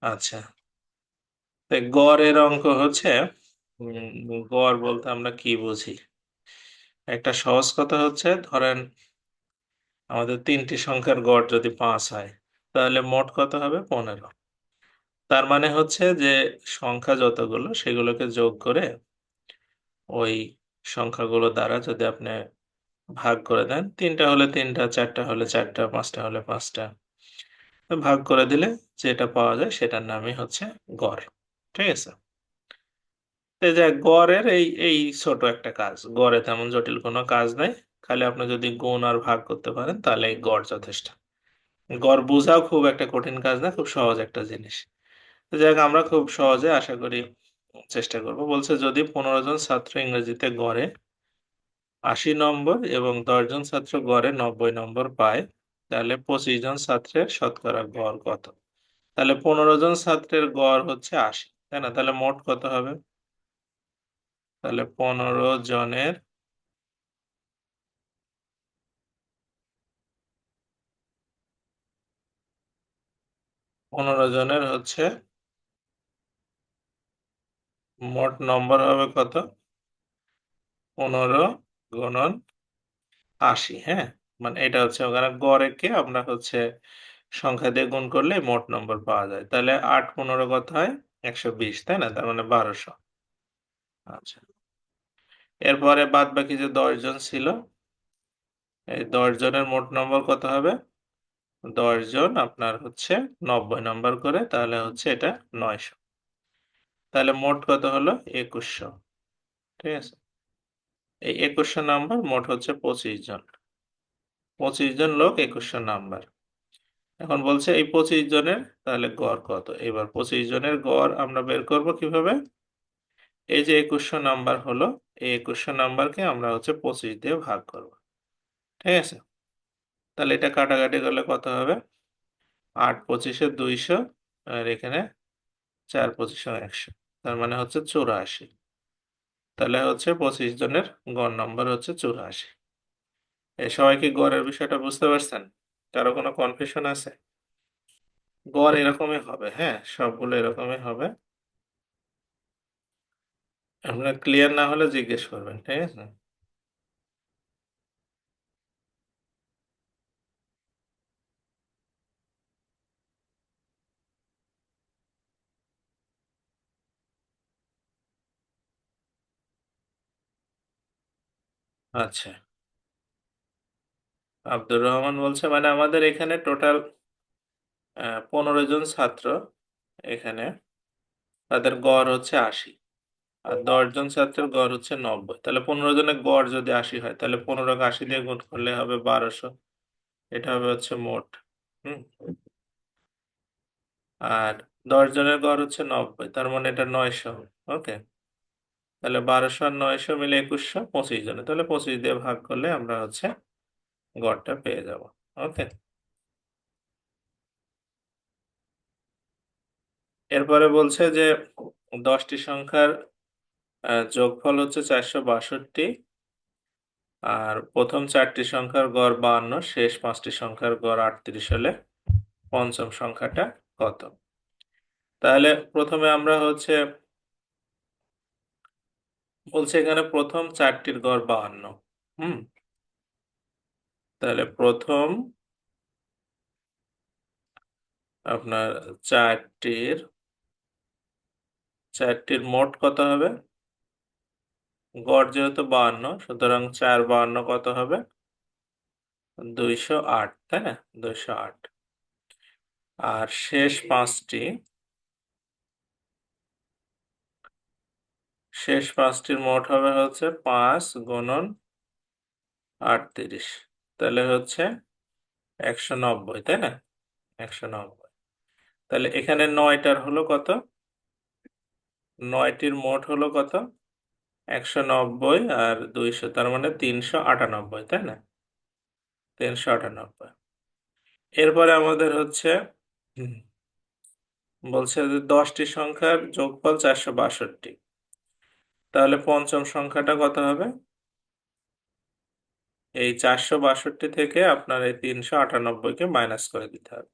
আচ্ছা, গড়ের অঙ্ক হচ্ছে গড় বলতে আমরা কি বুঝি? একটা সহজ কথা হচ্ছে, ধরেন আমাদের তিনটি সংখ্যার গড় যদি ৫ হয়, তাহলে মোট কত হবে? ১৫। তার মানে হচ্ছে যে সংখ্যা যতগুলো সেগুলোকে যোগ করে ওই সংখ্যাগুলো দ্বারা যদি আপনি ভাগ করে দেন, ৩ টা হলে ৩ টা, ৪ টা হলে ৪ টা, ৫ টা হলে ৫ টা। তো ভাগ করে দিলে যেটা পাওয়া যায় সেটার নামই হচ্ছে গড়। ঠিক আছে? এই যে গড়ের এই ছোট একটা কাজ। গড়ে তেমন জটিল কোনো কাজ নাই। খালি আপনি যদি গুণ আর ভাগ করতে পারেন তাহলেই গড় যথেষ্ট। গড় বুঝাও খুব একটা কঠিন কাজ না, খুব সহজ একটা জিনিস। তো যাই হোক, আমরা খুব সহজে আশা করি চেষ্টা করব। বলছে যদি ১৫ জন ছাত্র ইংরেজিতে গড়ে ৮০ নম্বর এবং ১০ জন ছাত্র গড়ে ৯০ নম্বর পায়, তাহলে ২৫ জন ছাত্রের শতকরা গড় কত? তাহলে ১৫ জন ছাত্রের গড় হচ্ছে ৮০, তাই না? তাহলে মোট কত হবে? তাহলে ১৫ জনের ১৫ জনের হচ্ছে মোট নম্বর হবে কত? ১৫ গুণন ৮০, হ্যাঁ? মানে এটা হচ্ছে ওখানে গড়েকে আমরা হচ্ছে সংখ্যা দিয়ে গুণ করলে মোট নম্বর পাওয়া যায়। তাহলে ৮ ১৫ কত হয়? ১২০, তাই না? তার মানে ১২০০। আচ্ছা। এরপরে বাদবাকি যে ১০ জন ছিল, এই ১০ জনের মোট নম্বর কত হবে? ১০ জন আপনার হচ্ছে ৯০ নাম্বার করে, তাহলে হচ্ছে এটা ৯০০। তাহলে মোট কত হলো? ২১০০। ঠিক আছে? এই ২১০০ নাম্বার মোট হচ্ছে ২৫ জন। ২৫ জন লোক ২১০০ নাম্বার। এখন বলছে এই ২৫ জনের তাহলে গড় কত? এবার ২৫ জনের গড় আমরা বের করব কিভাবে? এই যে ২১০০ নাম্বার হলো, এই ২১০০ নাম্বারকে আমরা হচ্ছে ২৫ দিয়ে ভাগ করব। ঠিক আছে? তাহলে এটা কাটাকাটি করলে কত হবে? ৮ ২৫ এ ২০০ আর এখানে ৪ ২৫ ও ১০০। তার মানে হচ্ছে ৮৪। তাহলে হচ্ছে ২৫ জনের গড় নাম্বার হচ্ছে ৮৪। সবাই কি গড়ের বিষয়টা বুঝতে পারছেন? কারো কোনো কনফিউশন আছে? গড় এরকমই হবে, হ্যাঁ? সবগুলো এরকমই হবে। আপনার ক্লিয়ার না হলে জিজ্ঞেস করবেন, ঠিক আছে? আচ্ছা। আব্দুর রহমান বলছে মানে আমাদের এখানে টোটাল ১৫ জন ছাত্র এখানে, তাদের গড় হচ্ছে ৮০। আর ১০ জন ছাত্রের গড় হচ্ছে ৯০। তাহলে ১৫ জনের গড় যদি ৮০ হয়, তাহলে ১৫ কে ৮০ দিয়ে গুণ করলে হবে ১২০০। এটা হবে হচ্ছে মোট। হুম? আর ১০ জনের গড় হচ্ছে ৯০। তার মানে এটা ৯০০। ওকে? তাহলে ১২০০ আর ৯০০ মিলে ২১০০, ২৫ জনের। তাহলে ২৫ দিয়ে ভাগ করলে আমরা হচ্ছে গড়টা পেয়ে যাব। ওকে? এরপরে বলছে যে ১০ টি সংখ্যার যোগফল হচ্ছে ৪৬২, আর প্রথম ৪ টি সংখ্যার গড় ৫২, শেষ ৫ টি সংখ্যার গড় ৩৮ হলে পঞ্চম সংখ্যাটা কত? তাহলে প্রথমে আমরা হচ্ছে বলছে এখানে প্রথম ৪ টির গড় ৫২। হুম? তাহলে প্রথম আপনার ৪ টির ৪ টির মোট কত হবে? গড় যেহেতু ৫২, সুতরাং ৪ ৫২ কত হবে? ২০৮, তাই না? ২০৮। আর শেষ ৫ টির মোট হবে হচ্ছে ৫ গুণন ৩৮। তাহলে হচ্ছে ১৯০, তাই না? ১৯০। তাহলে এখানে ৯ টার হলো কত? ৯ টির মোট হলো কত? ১৯০ আর ২০০, তার মানে ৩৯৮, তাই না? ৩৯৮। এরপরে আমাদের হচ্ছে হুম, বলছে যে ১০ টি সংখ্যার যোগফল ৪৬২। তাহলে পঞ্চম সংখ্যাটা কত হবে? এই ৪৬২ থেকে আপনার এই ৩৯৮ কে মাইনাস করে দিতে হবে।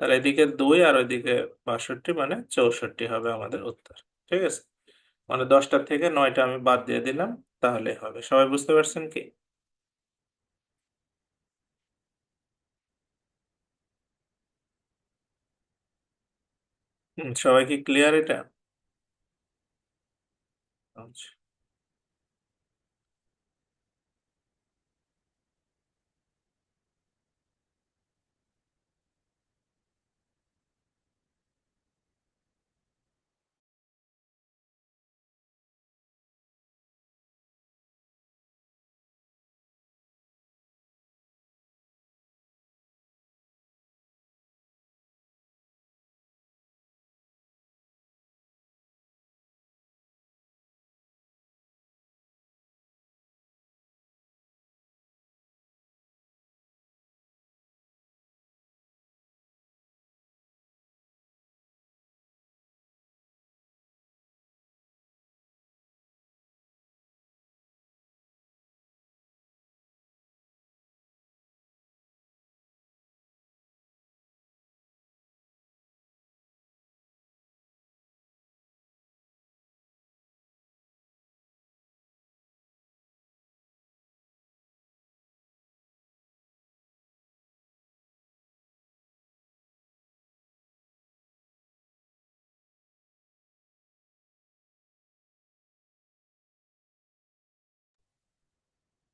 তাহলে এদিকে 2 আর ওইদিকে 62 মানে 64 হবে আমাদের উত্তর। ঠিক আছে? মানে 10টার থেকে 9টা আমি বাদ দিয়ে দিলাম, তাহলেই হবে। সবাই বুঝতে পারছেন কি? সবাই কি ক্লিয়ার এটা? আচ্ছা।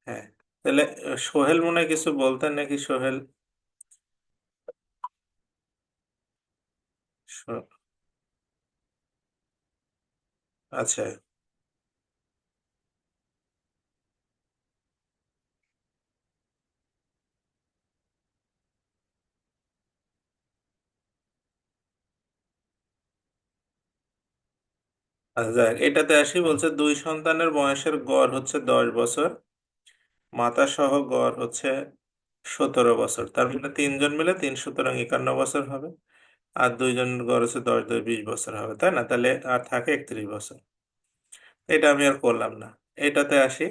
হ্যাঁ। তাহলে সোহেল মনে হয় কিছু বলতেন নাকি সোহেল? সো- আচ্ছা। আচ্ছা যাক, এটাতে আসি। বলছে দুই সন্তানের বয়সের গড় হচ্ছে 10 বছর, মাতা সহ গড় হচ্ছে 17 বছর। তার মানে তিনজন মিলে 3 সুতরাং 51 বছর হবে। আর দুইজনের গড় হচ্ছে 10 2 20 বছর হবে, তাই না? তাহলে আর থাকে 31 বছর। এটা আমি আর করলাম না। এটাতে আসি।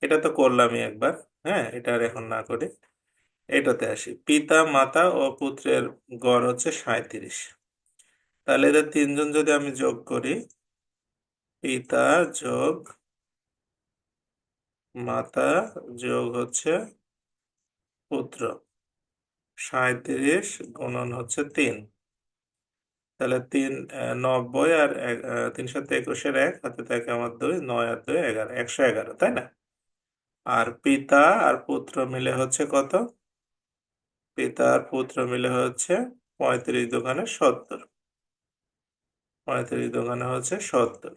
এটা তো করলামই একবার। হ্যাঁ, এটা আর এখন না করি। এটাতে আসি, পিতা মাতা ও পুত্রের গড় হচ্ছে 37। তাহলে এদের তিনজন যদি আমি যোগ করি, পিতা যোগ মাতা যোগ হচ্ছে পুত্র, 37 গুণন হচ্ছে 3। তাহলে 90 আর 3 × 21 হাতে থাকে আমার 2, 9 আর 2 11, 111, তাই না? আর পিতা আর পুত্র মিলে হচ্ছে কত? পিতা আর পুত্র মিলে হচ্ছে 35 × 2 = 70। 35 × 2 = 70।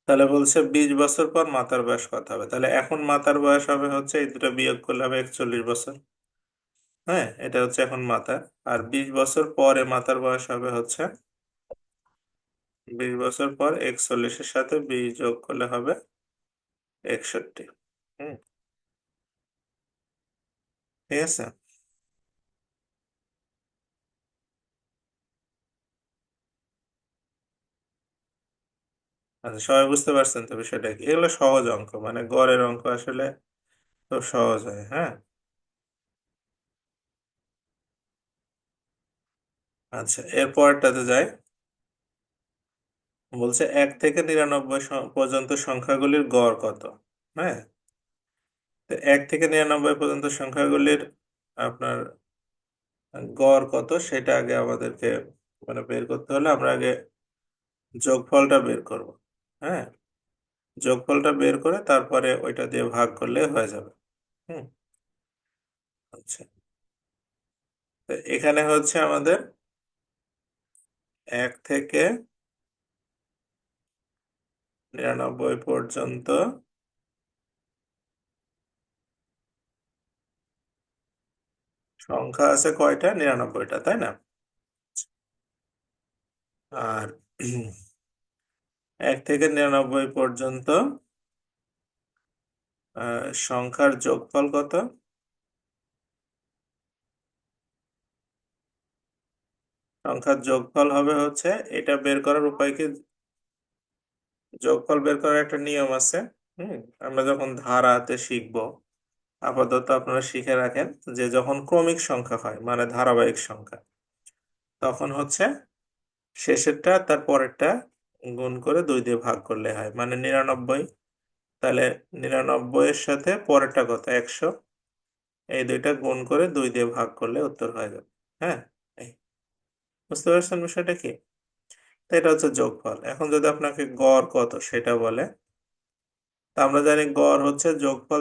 তাহলে বলছে 20 বছর পর মাতার বয়স কত হবে? তাহলে এখন মাতার বয়স হবে হচ্ছে, এই দুটো বিয়োগ করলে হবে 41 বছর। হ্যাঁ, এটা হচ্ছে এখন মাতার। আর 20 বছর পরে মাতার বয়স হবে হচ্ছে, 20 বছর পর 41-এর সাথে 20 যোগ করলে হবে 61। হুম। ঠিক আছে। আচ্ছা, সবাই বুঝতে পারছেন তো বিষয়টা কি? এগুলো সহজ অঙ্ক, মানে গড়ের অঙ্ক আসলে খুব সহজ হয়। হ্যাঁ। আচ্ছা, এর পরেরটাতে যাই। বলছে 1 থেকে 99 পর্যন্ত সংখ্যাগুলির গড় কত? হ্যাঁ। তো 1 থেকে 99 পর্যন্ত সংখ্যাগুলির আপনার গড় কত সেটা আগে আমাদেরকে মানে বের করতে হলে আমরা আগে যোগফলটা বের করব। হ্যাঁ। যোগফলটা বের করে তারপরে ওইটা দিয়ে ভাগ করলে হয়ে যাবে। হুম। আচ্ছা। তো এখানে হচ্ছে আমাদের 1 থেকে 99 পর্যন্ত সংখ্যা আছে কয়টা? 99টা, তাই না? আর 1 থেকে 99 পর্যন্ত সংখ্যার যোগফল কত? সংখ্যার যোগফল হবে হচ্ছে, এটা বের করার উপায় কি? যোগফল বের করার একটা নিয়ম আছে। হুম। আমরা যখন ধারাতে শিখবো, আপাতত আপনারা শিখে রাখেন যে যখন ক্রমিক সংখ্যা হয় মানে ধারাবাহিক সংখ্যা, তখন হচ্ছে শেষেরটা তার পরেরটা গুণ করে 2 দিয়ে ভাগ করলে হয়, মানে 99। তাহলে 99 এর সাথে পরেরটা কত, 100, এই দুইটা গুণ করে 2 দিয়ে ভাগ করলে উত্তর হয়ে যাবে। হ্যাঁ, এই বুঝতে পারছেন বিষয়টা কি? তো এটা হচ্ছে যোগফল। এখন যদি আপনাকে গড় কত সেটা বলে, তা আমরা জানি গড় হচ্ছে যোগফল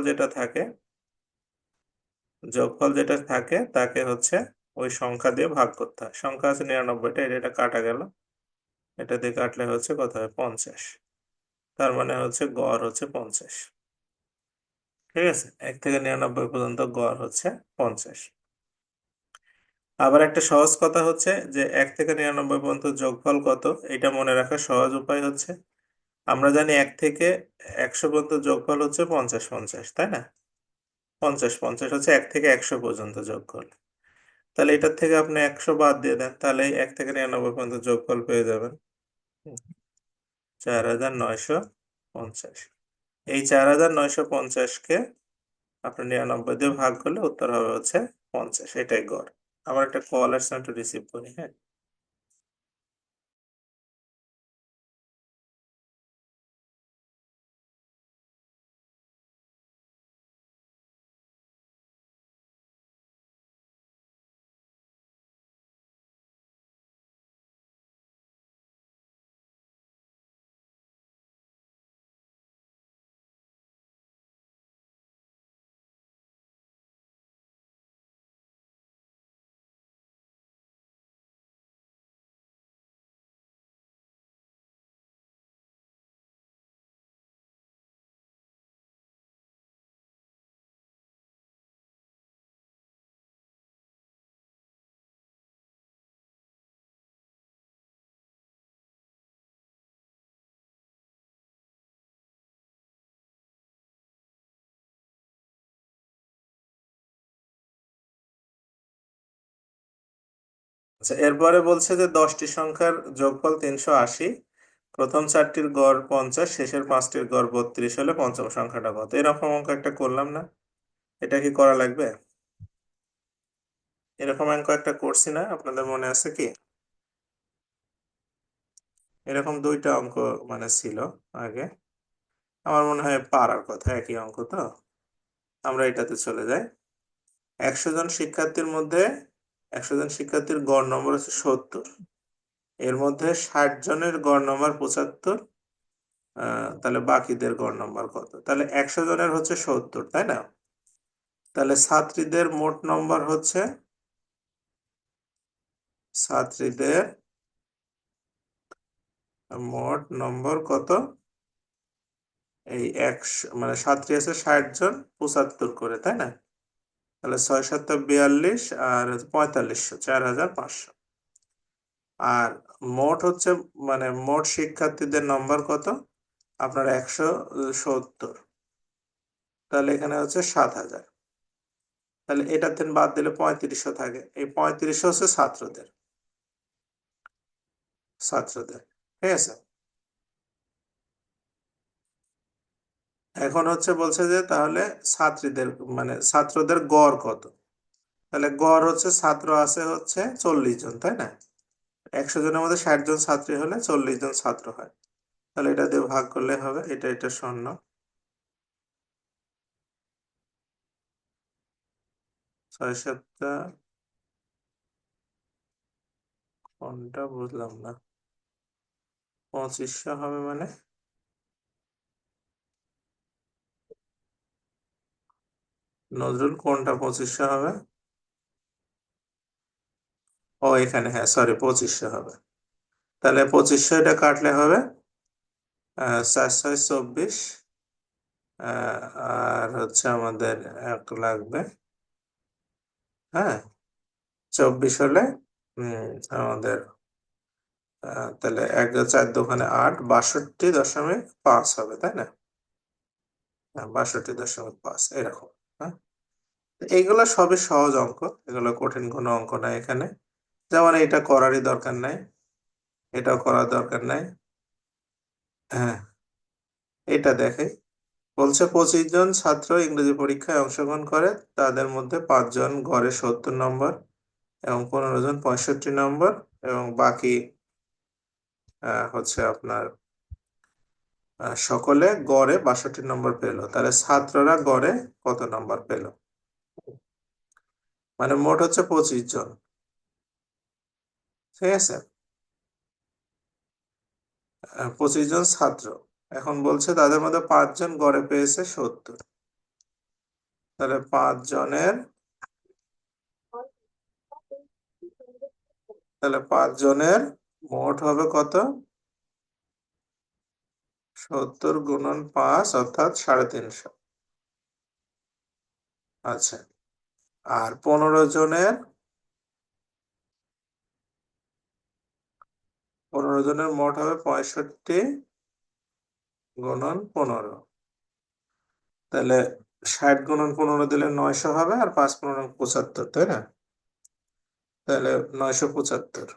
যেটা থাকে তাকে হচ্ছে ওই সংখ্যা দিয়ে ভাগ করতে হয়। সংখ্যা আছে 99টা, এটা কাটা গেল, এটা দিয়ে কাটলে হচ্ছে কত হয়, 50। তার মানে হচ্ছে গড় হচ্ছে 50। ঠিক আছে, 1 থেকে 99 পর্যন্ত গড় হচ্ছে 50। আবার একটা সহজ কথা হচ্ছে যে 1 থেকে 99 পর্যন্ত যোগফল কত, এটা মনে রাখার সহজ উপায় হচ্ছে, আমরা জানি 1 থেকে 100 পর্যন্ত যোগফল হচ্ছে 50 50, তাই না? 50 50 হচ্ছে 1 থেকে 100 পর্যন্ত যোগফল। তাহলে এটার থেকে আপনি 100 বাদ দিয়ে দেন, তাহলে 1 থেকে 99 পর্যন্ত যোগফল পেয়ে যাবেন। হুম, 4950। এই 4950-কে আপনি 99 দিয়ে ভাগ করলে উত্তর হবে হচ্ছে 50, এটাই গড়। আবার একটা কল আসছে, একটু রিসিভ করি, হ্যাঁ। আচ্ছা, এরপরে বলছে যে 10টি সংখ্যার যোগফল 380, প্রথম 4টির গড় 50, শেষের 5টির গড় 32 হলে পঞ্চম সংখ্যাটা কত? এরকম অঙ্ক একটা করলাম না? এটা কি করা লাগবে? এরকম অঙ্ক একটা করছি না, আপনাদের মনে আছে কি? এরকম 2টা অঙ্ক মানে ছিল আগে, আমার মনে হয় পারার কথা, একই অঙ্ক তো। আমরা এটাতে চলে যাই। 100 জন শিক্ষার্থীর মধ্যে 100 জন শিক্ষার্থীর গড় নম্বর হচ্ছে 70, এর মধ্যে 60 জনের গড় নম্বর 75, তাহলে বাকিদের গড় নম্বর কত? তাহলে 100 জনের হচ্ছে 70, তাই না? তাহলে ছাত্রীদের মোট নম্বর কত? এই 100 মানে ছাত্রী আছে 60 জন, 75 করে, তাই না? তাহলে 6 7 42 আর 4500, 4500। আর মোট হচ্ছে মানে মোট শিক্ষার্থীদের নম্বর কত? আপনার 170, তাহলে এখানে হচ্ছে 7000। তাহলে এটা থেকে বাদ দিলে 3500 থাকে, এই 3500 হচ্ছে ছাত্রদের। ঠিক আছে, এখন হচ্ছে বলছে যে তাহলে ছাত্রীদের মানে ছাত্রদের গড় কত? তাহলে গড় হচ্ছে ছাত্র আছে হচ্ছে 40 জন, তাই না? 100 জনের মধ্যে 60 জন ছাত্রী হলে 40 জন ছাত্র হয়। তাহলে এটা দিয়ে ভাগ করলে হবে, এটা শূন্য। 6 7 কোনটা বুঝলাম না, 2500 হবে মানে? নজরুল, কোনটা 2500 হবে? ও এখানে, হ্যাঁ সরি, 2500 হবে। তাহলে 2500 এটা কাটলে হবে 4 6 24, আর হচ্ছে আমাদের 1 লাগবে, হ্যাঁ। 24 হলে আমাদের তাহলে 1 4 দোকানে 8, 62.5 হবে, তাই না? হ্যাঁ, 62.5 এরকম। হ্যাঁ, তো এইগুলা সবই সহজ অঙ্ক, এগুলো কঠিন কোনো অঙ্ক নাই এখানে। যেমন এটা করারই দরকার নাই, এটাও করার দরকার নাই। হ্যাঁ, এটা দেখে বলছে 25 জন ছাত্র ইংরেজি পরীক্ষায় অংশগ্রহণ করে, তাদের মধ্যে 5 জন গড়ে 70 নম্বর এবং 15 জন 65 নম্বর এবং বাকি হচ্ছে আপনার সকলে গড়ে 62 নম্বর পেল। তাহলে ছাত্ররা গড়ে কত নম্বর পেল? মানে মোট হচ্ছে 25 জন, ঠিক আছে? 25 জন ছাত্র। এখন বলছে তাদের মধ্যে 5 জন গড়ে পেয়েছে 70। তাহলে 5 জনের, তাহলে 5 জনের মোট হবে কত? 70 গুণন 5 অর্থাৎ 350। আচ্ছা, আর 15 জনের মোট হবে 65 গুণন 15। তাহলে 60 গুণন 15 দিলে 900 হবে, আর 5 15 75, তাই না? তাহলে 975।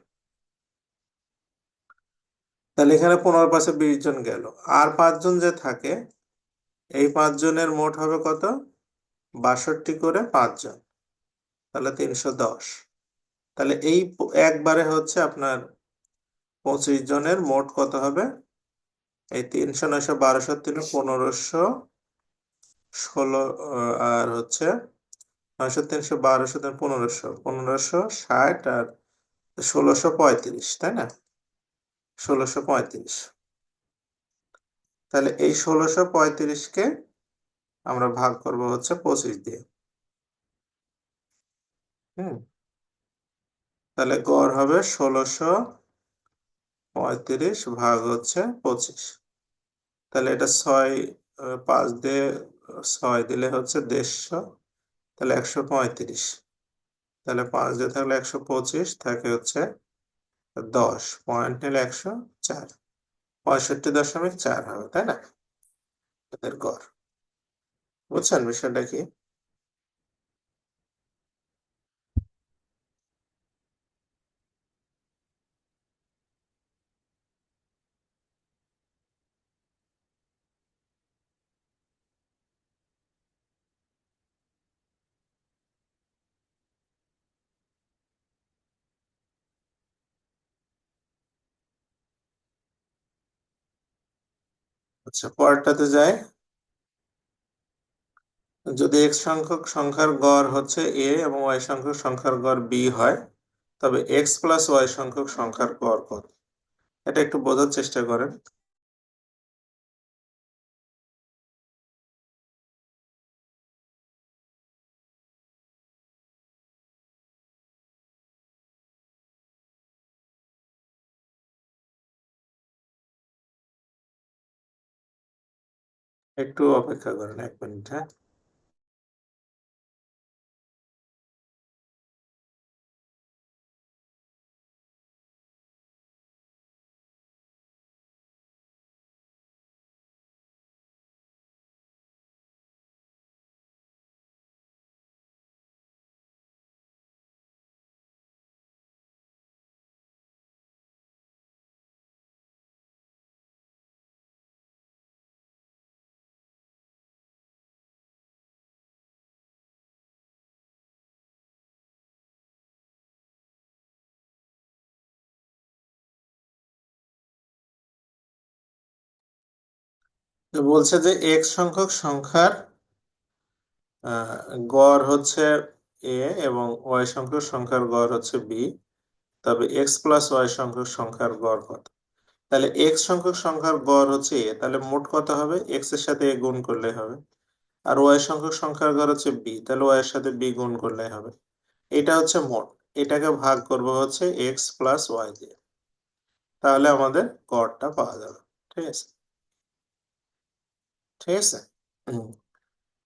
তাহলে এখানে 15 পাশে 20 জন গেল, আর 5 জন যে থাকে, এই 5 জনের মোট হবে কত? 62 করে 5 জন, তাহলে 310। তাহলে এই একবারে হচ্ছে আপনার 25 জনের মোট কত হবে? এই 300 900 1200 1500 16 আর হচ্ছে 900 300 1200 1500 1560 আর 1635, তাই না? 1635। তাহলে এই 1635 কে আমরা ভাগ করব হচ্ছে 25 দিয়ে। হুম, তাহলে গড় হবে 1635 ভাগ হচ্ছে 25। তাহলে এটা 6 5 দিয়ে 6 দিলে হচ্ছে 150, তাহলে 135। তাহলে 5 দিয়ে থাকলে 125, থাকে হচ্ছে 10, পয়েন্ট নিলে 104, 65.4 হবে, তাই না? এদের গড়। বুঝছেন বিষয়টা কি? আচ্ছা, পরেরটাতে যাই। যদি এক্স সংখ্যক সংখ্যার গড় হচ্ছে এ এবং ওয়াই সংখ্যক সংখ্যার গড় বি হয়, তবে এক্স প্লাস ওয়াই সংখ্যক সংখ্যার গড় কত? এটা একটু বোঝার চেষ্টা করেন। একটু অপেক্ষা করেন 1 মিনিট, হ্যাঁ। তো বলছে যে এক্স সংখ্যক সংখ্যার গড় হচ্ছে এ এবং ওয়াই সংখ্যক সংখ্যার গড় হচ্ছে বি, তবে এক্স প্লাস ওয়াই সংখ্যক সংখ্যার গড় কত? তাহলে এক্স সংখ্যক সংখ্যার গড় হচ্ছে এ, তাহলে মোট কত হবে? এক্স এর সাথে এ গুণ করলে হবে। আর ওয়াই সংখ্যক সংখ্যার গড় হচ্ছে বি, তাহলে ওয়াই এর সাথে বি গুণ করলে হবে। এটা হচ্ছে মোট। এটাকে ভাগ করব হচ্ছে এক্স প্লাস ওয়াই দিয়ে, তাহলে আমাদের গড়টা পাওয়া যাবে। ঠিক আছে, ঠিক আছে। হুম,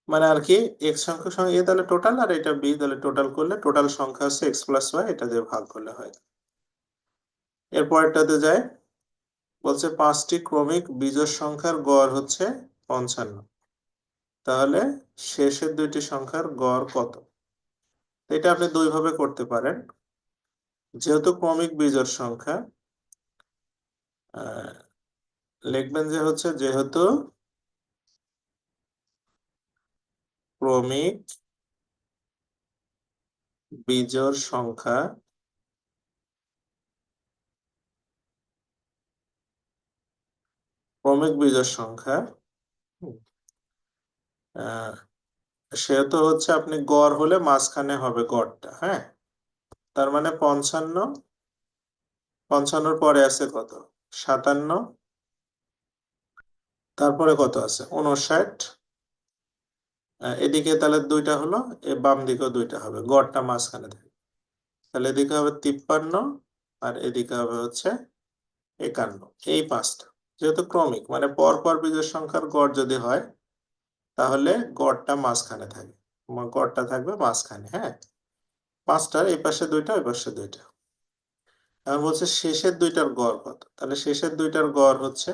মানে আর কি, এক্স সংখ্যক সংখ্যা এ তাহলে টোটাল, আর এটা বি, তাহলে টোটাল করলে টোটাল সংখ্যা হচ্ছে এক্স প্লাস ওয়াই, এটা দিয়ে ভাগ করলে হয়। এরপরটাতে যায়। বলছে 5টি ক্রমিক বিজোড় সংখ্যার গড় হচ্ছে 55, তাহলে শেষের 2টি সংখ্যার গড় কত? এটা আপনি দুই ভাবে করতে পারেন। যেহেতু ক্রমিক বিজোড় সংখ্যা, আহ, লিখবেন যে হচ্ছে যেহেতু ক্রমিক বিজোড় সংখ্যা সেহেতু হচ্ছে আপনি গড় হলে মাঝখানে হবে গড়টা, হ্যাঁ। তার মানে 55, 55 পরে আছে কত? 57, তারপরে কত আছে? 59। এদিকে তাহলে দুইটা হলো, বাম দিকেও দুইটা হবে, গড়টা মাঝখানে থাকে। তাহলে এদিকে হবে 53 আর এদিকে হবে হচ্ছে 51, এই পাঁচটা। যেহেতু ক্রমিক মানে পর পর বিজোড় সংখ্যার গড় যদি হয় তাহলে গড়টা মাঝখানে থাকে, গড়টা থাকবে মাঝখানে, হ্যাঁ। পাঁচটার এই পাশে দুইটা ওই পাশে দুইটা। এখন বলছে শেষের দুইটার গড় কত? তাহলে শেষের দুইটার গড় হচ্ছে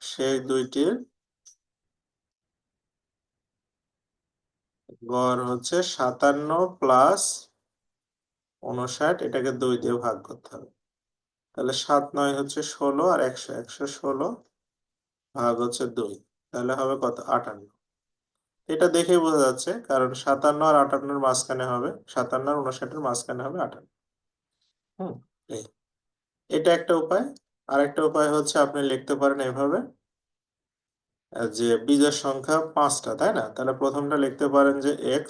শেষ দুইটির গড় হচ্ছে 57 প্লাস 59, এটাকে 2 দিয়ে ভাগ করতে হবে। তাহলে 7 9 হচ্ছে 16 আর 100, 116 ভাগ হচ্ছে 2, তাহলে হবে কত? 58। এটা দেখেই বোঝা যাচ্ছে, কারণ 57 আর 58 এর মাঝখানে হবে, 57 আর 59 এর মাঝখানে হবে 58। হুম, এই এটা একটা উপায়। আরেকটা উপায় হচ্ছে আপনি লিখতে পারেন এভাবে, যে বিজোড় সংখ্যা 5টা, তাই না? তাহলে প্রথমটা লিখতে পারেন যে x,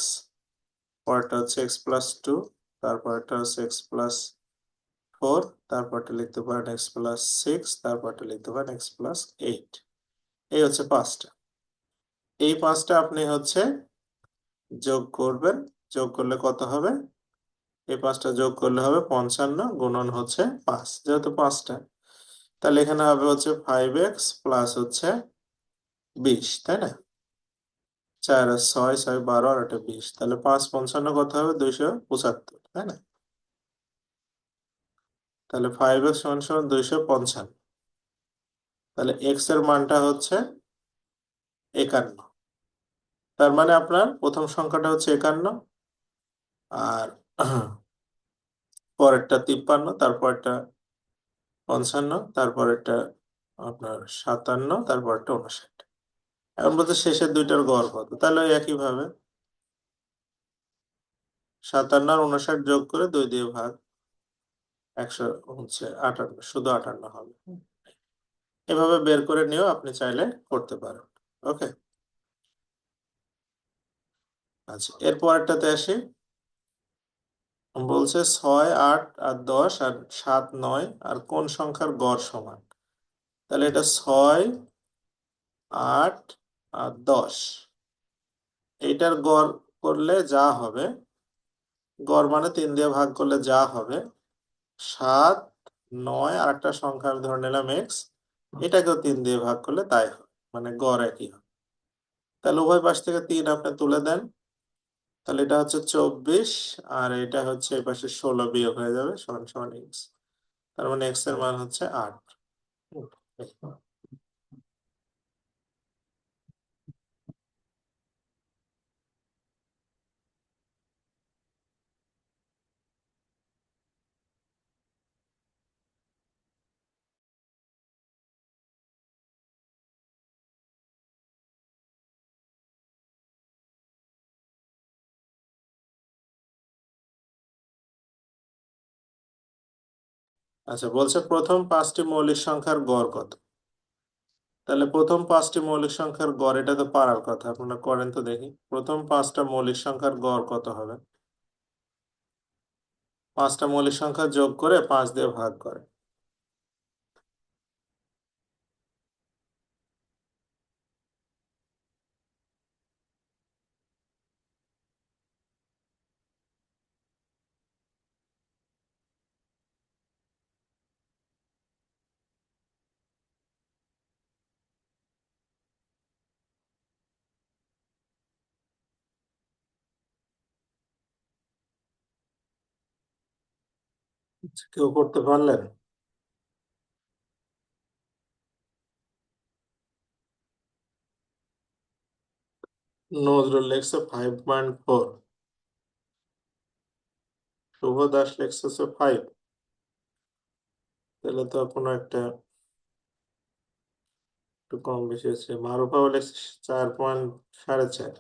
পরেরটা হচ্ছে x প্লাস 2, তারপরটা হচ্ছে x প্লাস 4, তারপরটা লিখতে পারেন x প্লাস 6, তারপরটা লিখতে পারেন x প্লাস 8। এই হচ্ছে 5টা। এই 5টা আপনি হচ্ছে যোগ করবেন, যোগ করলে কত হবে? এই 5টা যোগ করলে হবে 55 গুণন হচ্ছে 5, যেহেতু 5টা। তাহলে এখানে হবে হচ্ছে 5x প্লাস হচ্ছে 20, তাই না? 4 আর 6, 6 12 আর এটা 20, তাহলে 5 55 কত হবে? 275, তাই না? তাহলে 5x সমান সমান 255। তাহলে x এর মানটা হচ্ছে 51। তার মানে আপনার প্রথম সংখ্যাটা হচ্ছে 51, আর পরেরটা 53, তারপরটা 55, তারপরেরটা আপনার 57, তারপরটা 59। এখন বলতে শেষের দুইটার গড় কত? তাহলে ওই একইভাবে 57 আর 59 যোগ করে 2 দিয়ে ভাগ, 100 হচ্ছে 58, শুধু 58 হবে। এভাবে বের করে নিয়েও আপনি চাইলে করতে পারেন। ওকে, আচ্ছা এর পরেরটাতে আসি। বলছে 6 8 আর 10 আর 7 9 আর কোন সংখ্যার গড় সমান? তাহলে এটা 6 8 আর 10, এইটার গড় করলে যা হবে, গড় মানে 3 দিয়ে ভাগ করলে যা হবে, 7 9 আর একটা সংখ্যা আমি ধরে নিলাম x, এটাকেও 3 দিয়ে ভাগ করলে তাই হবে, মানে গড় একই হবে। তাহলে উভয় পাশ থেকে 3 আপনি তুলে দেন, তাহলে এটা হচ্ছে 24 আর এটা হচ্ছে এই পাশে 16 বিয়োগ হয়ে যাবে, সমান সমান x। তার মানে x এর মান হচ্ছে 8। আচ্ছা বলছে প্রথম 5টি মৌলিক সংখ্যার গড় কত? তাহলে প্রথম 5টি মৌলিক সংখ্যার গড়, এটা তো পারার কথা, আপনারা করেন তো দেখি। প্রথম 5টা মৌলিক সংখ্যার গড় কত হবে? 5টা মৌলিক সংখ্যা যোগ করে 5 দিয়ে ভাগ করে। আচ্ছা, কেউ করতে পারলেন? নজরুল লিখছে 5.4, শুভ দাস লিখছে 5। তাহলে তো কোনো একটা একটু কম বেশি হচ্ছে। মারুফাও লেখছে 4.4.5।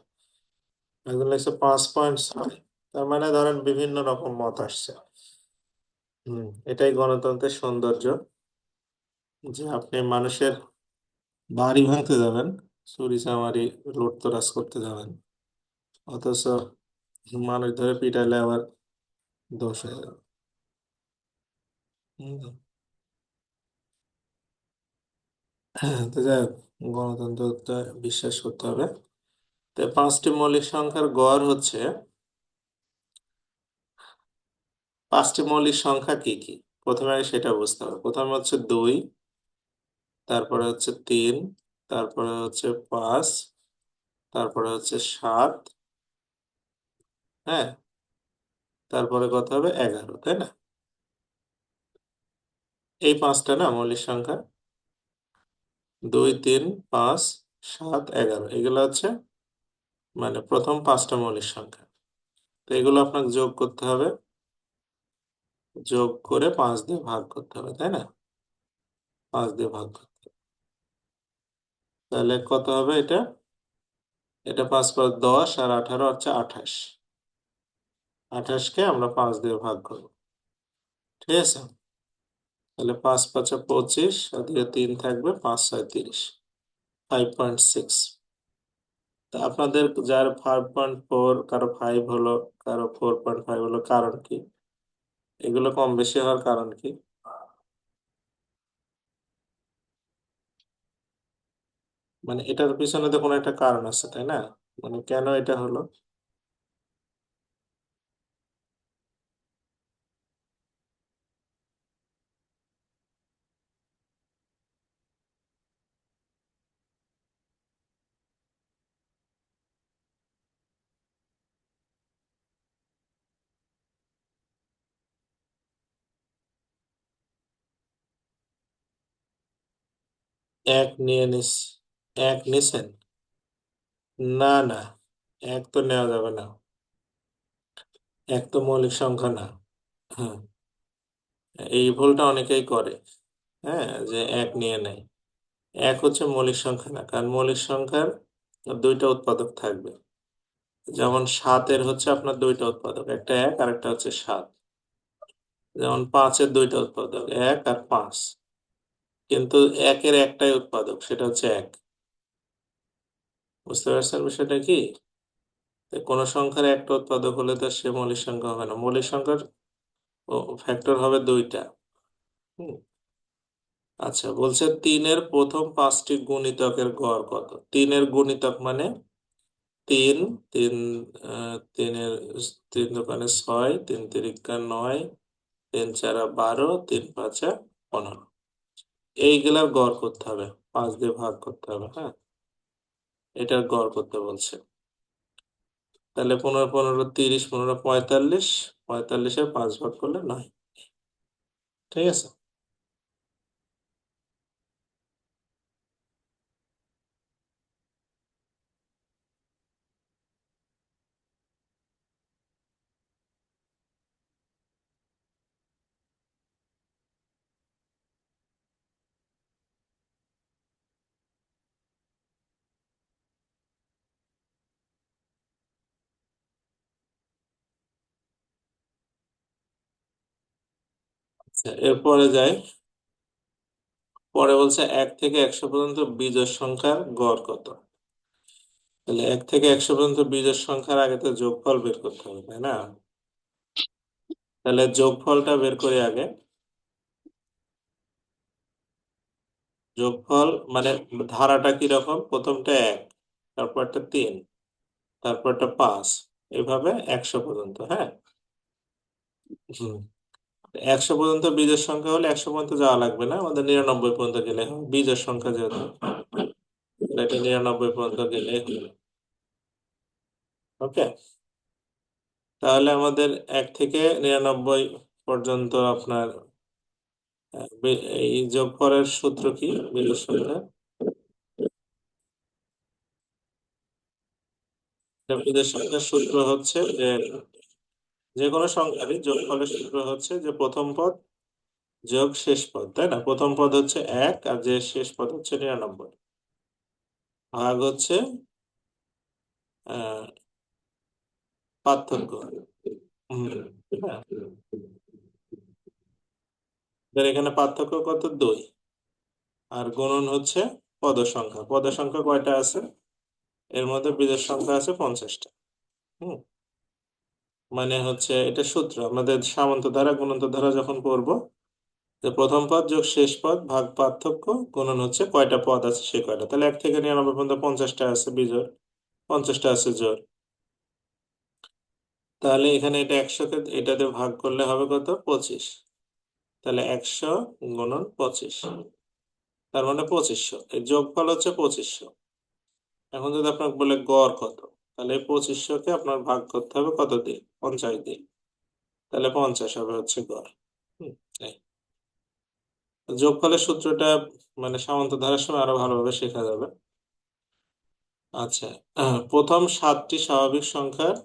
একজন লেখছে 5.6। তার মানে ধরেন বিভিন্ন রকম মত আসছে। এটাই গণতন্ত্রের সৌন্দর্য, যে আপনি মানুষের বাড়ি ভাঙতে যাবেন, চুরিচামারি লুটতরাজ করতে যাবেন, অথচ মানুষ ধরে পিটাইলে আবার দোষ হয়ে যাবে। হুম। তো যাই হোক, গণতন্ত্রটা বিশ্বাস করতে হবে। তো 5টি মৌলিক সংখ্যার গড় হচ্ছে, 5টি মৌলিক সংখ্যা কি কি প্রথমে আগে সেটা বুঝতে হবে। প্রথমে হচ্ছে 2, তারপরে হচ্ছে 3, তারপরে হচ্ছে 5, তারপরে হচ্ছে 7, হ্যাঁ, তারপরে কত হবে 11, তাই না? এই পাঁচটা না মৌলিক সংখ্যা, 2, 3, 5, 7, 11, এগুলো হচ্ছে মানে প্রথম 5টা মৌলিক সংখ্যা। তো এগুলো আপনাকে যোগ করতে হবে, যোগ করে 5 দিয়ে ভাগ করতে হবে, তাই না? 5 দিয়ে ভাগ করতে হবে। তাহলে কত হবে এটা? এটা 5 5 10 আর 18 হচ্ছে 28। 28কে আমরা 5 দিয়ে ভাগ করবো, ঠিক আছে? তাহলে 5 5 25, আর দিকে 3 থাকবে, 5 6 30, 5.6। তা আপনাদের যার 5.4, কারো 5 হলো, কারো 4.5 হলো, কারণ কি? এগুলো কম বেশি হওয়ার কারণ কি? মানে এটার পিছনে তো কোনো একটা কারণ আছে, তাই না? মানে কেন এটা হলো? এক নিয়ে নিস, এক নিছেন? না না, এক তো নেওয়া যাবে না। এক তো মৌলিক সংখ্যা না। হ্যাঁ, এই ভুলটা অনেকেই করে। হ্যাঁ, যে এক নিয়ে নেয়। এক হচ্ছে মৌলিক সংখ্যা না, কারণ মৌলিক সংখ্যার দুইটা উৎপাদক থাকবে। যেমন সাতের হচ্ছে আপনার দুইটা উৎপাদক, একটা এক আর একটা হচ্ছে সাত। যেমন পাঁচের দুইটা উৎপাদক, এক আর পাঁচ। কিন্তু একের একটাই উৎপাদক, সেটা হচ্ছে এক। বুঝতে পারছেন বিষয়টা কি? তো কোনো সংখ্যার একটা উৎপাদক হলে তো সে মৌলিক সংখ্যা হবে না, মৌলিক সংখ্যার ফ্যাক্টর হবে দুইটা। হুম। আচ্ছা, বলছে 3-এর প্রথম 5টি গুণিতকের গড় কত? 3-এর গুণিতক মানে 3, 3, 3-এর 3 দোকানে 6, 3 তিরিকা 9, 3 চারা 12, 3 পাঁচা 15। এইগুলার গড় করতে হবে, 5 দিয়ে ভাগ করতে হবে, হ্যাঁ, এটার গড় করতে বলছে। তাহলে 15 15 30, 15 45, 45-এর 5 ভাগ করলে 9। ঠিক আছে। আচ্ছা, এরপরে যাই। পরে বলছে 1 থেকে 100 পর্যন্ত বিজোড় সংখ্যার গড় কত? তাহলে 1 থেকে 100 পর্যন্ত বিজোড় সংখ্যার আগে তো যোগফল বের করতে হবে, তাই না? তাহলে যোগফলটা বের করি আগে। যোগফল মানে ধারাটা কিরকম? প্রথমটা 1, তারপরটা 3, তারপরটা 5, এভাবে 100 পর্যন্ত, হ্যাঁ। হুম। 100 পর্যন্ত বিজোড় সংখ্যা হলে 100 পর্যন্ত যাওয়া লাগবে না, আমাদের 99 পর্যন্ত গেলে হবে। বিজোড় সংখ্যা যেহেতু, এটা 99 পর্যন্ত গেলে হলো। ওকে। তাহলে আমাদের 1 থেকে 99 পর্যন্ত আপনার এই যোগফলের সূত্র কি? বিজোড় সংখ্যা, বিজোড় সংখ্যার সূত্র হচ্ছে যে, যে কোনো সংখ্যারই যোগফলের সূত্র হচ্ছে যে প্রথম পদ যোগ শেষ পদ, তাই না? প্রথম পদ হচ্ছে 1 আর যে শেষ পদ হচ্ছে 99। ভাগ হচ্ছে আহ, পার্থক্য। হুম, হ্যাঁ। এবার এখানে পার্থক্য কত? 2। আর গুণন হচ্ছে পদ সংখ্যা। পদ সংখ্যা কয়টা আছে? এর মধ্যে বিজোড় সংখ্যা আছে 50টা। হুম, মানে হচ্ছে এটা সূত্র আমাদের সামন্ত ধারা গুণন্ত ধারা যখন পড়বো, যে প্রথম পদ যোগ শেষ পদ ভাগ পার্থক্য গুণন হচ্ছে কয়টা পদ আছে সে কয়টা। তাহলে 1 থেকে 99 পর্যন্ত 50টা আছে বিজোড়, 50টা আছে জোড়। তাহলে এখানে এটা 100 কে এটাতে ভাগ করলে হবে কত? 25। তাহলে 100 গুণন 25, তার মানে 2500। এর যোগফল হচ্ছে 2500। এখন যদি আপনাকে বলে গড় কত, তাহলে এই 2500 কে আপনার ভাগ করতে হবে কত দিয়ে? 50 দিয়ে। তাহলে 50 হবে হচ্ছে গড়। হুম, এই যোগফলের সূত্রটা মানে সামন্ত ধারার সময় আরো ভালোভাবে শেখা যাবে। আচ্ছা, প্রথম 7টি স্বাভাবিক সংখ্যার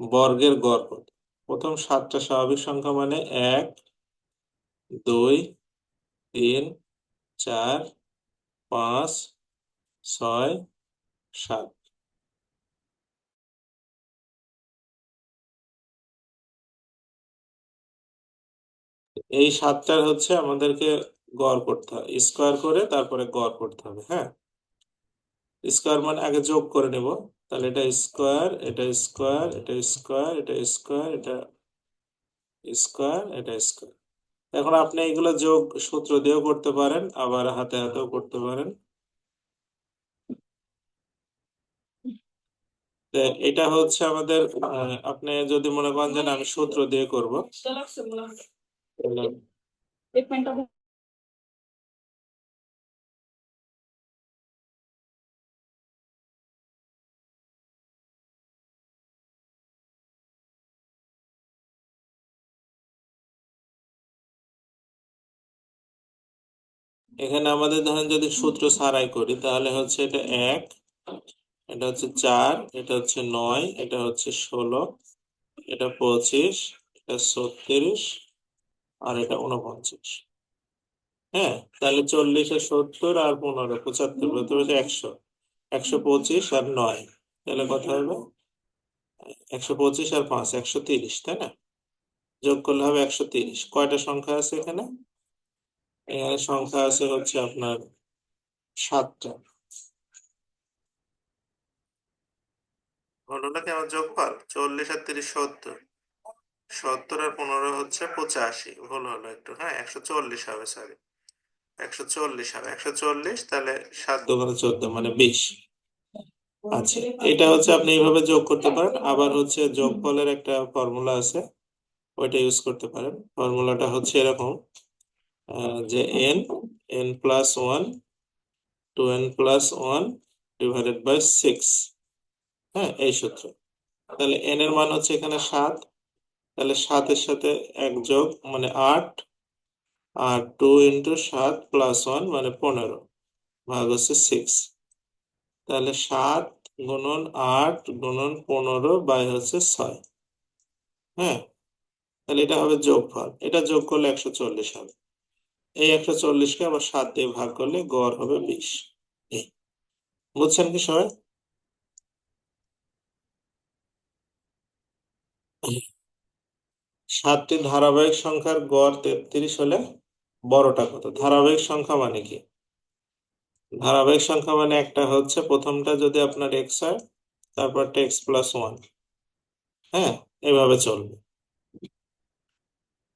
বর্গের গড় কত? প্রথম 7টা স্বাভাবিক সংখ্যা মানে 1, 2, 3, 4, 5, 6, 7। এই 7টার হচ্ছে আমাদেরকে গড় করতে হবে, স্কোয়ার করে তারপরে গড় করতে হবে। হ্যাঁ, স্কোয়ার মানে আগে যোগ করে নেব। তাহলে এটা স্কোয়ার, এটা স্কোয়ার, এটা স্কোয়ার, এটা স্কোয়ার, এটা স্কোয়ার, এটা স্কোয়ার। এখন আপনি এগুলো যোগ সূত্র দিয়েও করতে পারেন, আবার হাতে হাতেও করতে পারেন। তো এটা হচ্ছে আমাদের আপনি যদি মনে করেন যে না, আমি সূত্র দিয়ে করব, তাহলে এখানে আমাদের ধরেন যদি সূত্র ছাড়াই করি তাহলে হচ্ছে এটা 1, এটা হচ্ছে 4, এটা হচ্ছে 9, এটা হচ্ছে 16, এটা 25, এটা 36, আর এটা 49। হ্যাঁ, তাহলে 40 আর 70 আর 15 75 বলতে হচ্ছে 100, 125 আর 9, তাহলে কত হবে? 125 আর 5 130, তাই না? যোগ করলে হবে 130। কয়টা সংখ্যা আছে এখানে? এখানে সংখ্যা আছে হচ্ছে আপনার 7টা। হলো না কেমন যোগফল? 40 আর 30 70, 70 আর 15 হচ্ছে 85। ভুল হলো একটু, হ্যাঁ 140 হবে, সরি 140 হবে, 140। তাহলে 7 দোকানে 14 মানে 20। আচ্ছা, এটা হচ্ছে আপনি এইভাবে যোগ করতে পারেন, আবার হচ্ছে যোগফলের একটা ফর্মুলা আছে, ওইটা ইউজ করতে পারেন। ফর্মুলাটা হচ্ছে এরকম, যে n, n plus one two n plus one divided by 6। হ্যাঁ, এই সূত্র। তাহলে এন এর মান হচ্ছে এখানে 7, তাহলে 7-এর সাথে 1 যোগ মানে 8, আর 2 ইন্টু 7 প্লাস 1 মানে 15 ভাগ হচ্ছে 6। তাহলে 7 গুণন 8 গুণন 15 বাই হচ্ছে 6। হ্যাঁ, তাহলে এটা হবে যোগফল, এটা যোগ করলে 140 হবে। এই 140-কে আবার 7 দিয়ে ভাগ করলে গড় হবে 20। এই, বুঝছেন কি সবাই? 7টি ধারাবাহিক সংখ্যার গড় 33 হলে বড়টা কত? ধারাবাহিক সংখ্যা মানে কি? ধারাবাহিক সংখ্যা মানে একটা হচ্ছে প্রথমটা যদি আপনার এক্স হয়, তারপরটা এক্স প্লাস ওয়ান। হ্যাঁ, এভাবে চলবে।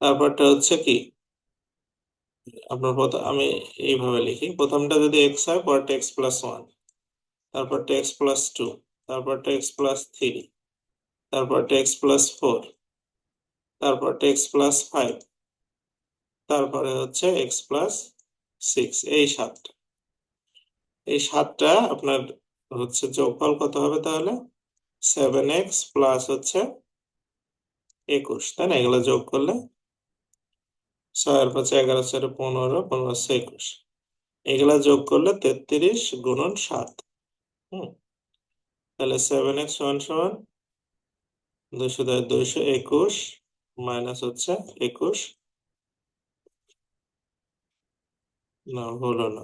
তারপরটা হচ্ছে কি, আপনার প্রথম আমি এইভাবে লিখি, প্রথমটা যদি এক্স হয়, পরটা এক্স প্লাস ওয়ান, তারপরটা এক্স প্লাস টু, তারপরটা এক্স প্লাস থ্রি, তারপরটা এক্স প্লাস ফোর, তারপরটা এক্স প্লাস ফাইভ, তারপরে হচ্ছে এক্স প্লাস সিক্স। এই 7টা, এই 7টা আপনার হচ্ছে যোগফল কত হবে তাহলে? 7x প্লাস হচ্ছে 21, তাই না? এগুলো যোগ করলে 6 আর 5 11, 4 15, 15 21, এগুলা যোগ করলে 33 গুণন 7। হুম, তাহলে 7x সমান সমান 221 মাইনাস হচ্ছে 21, না ভুল হলো,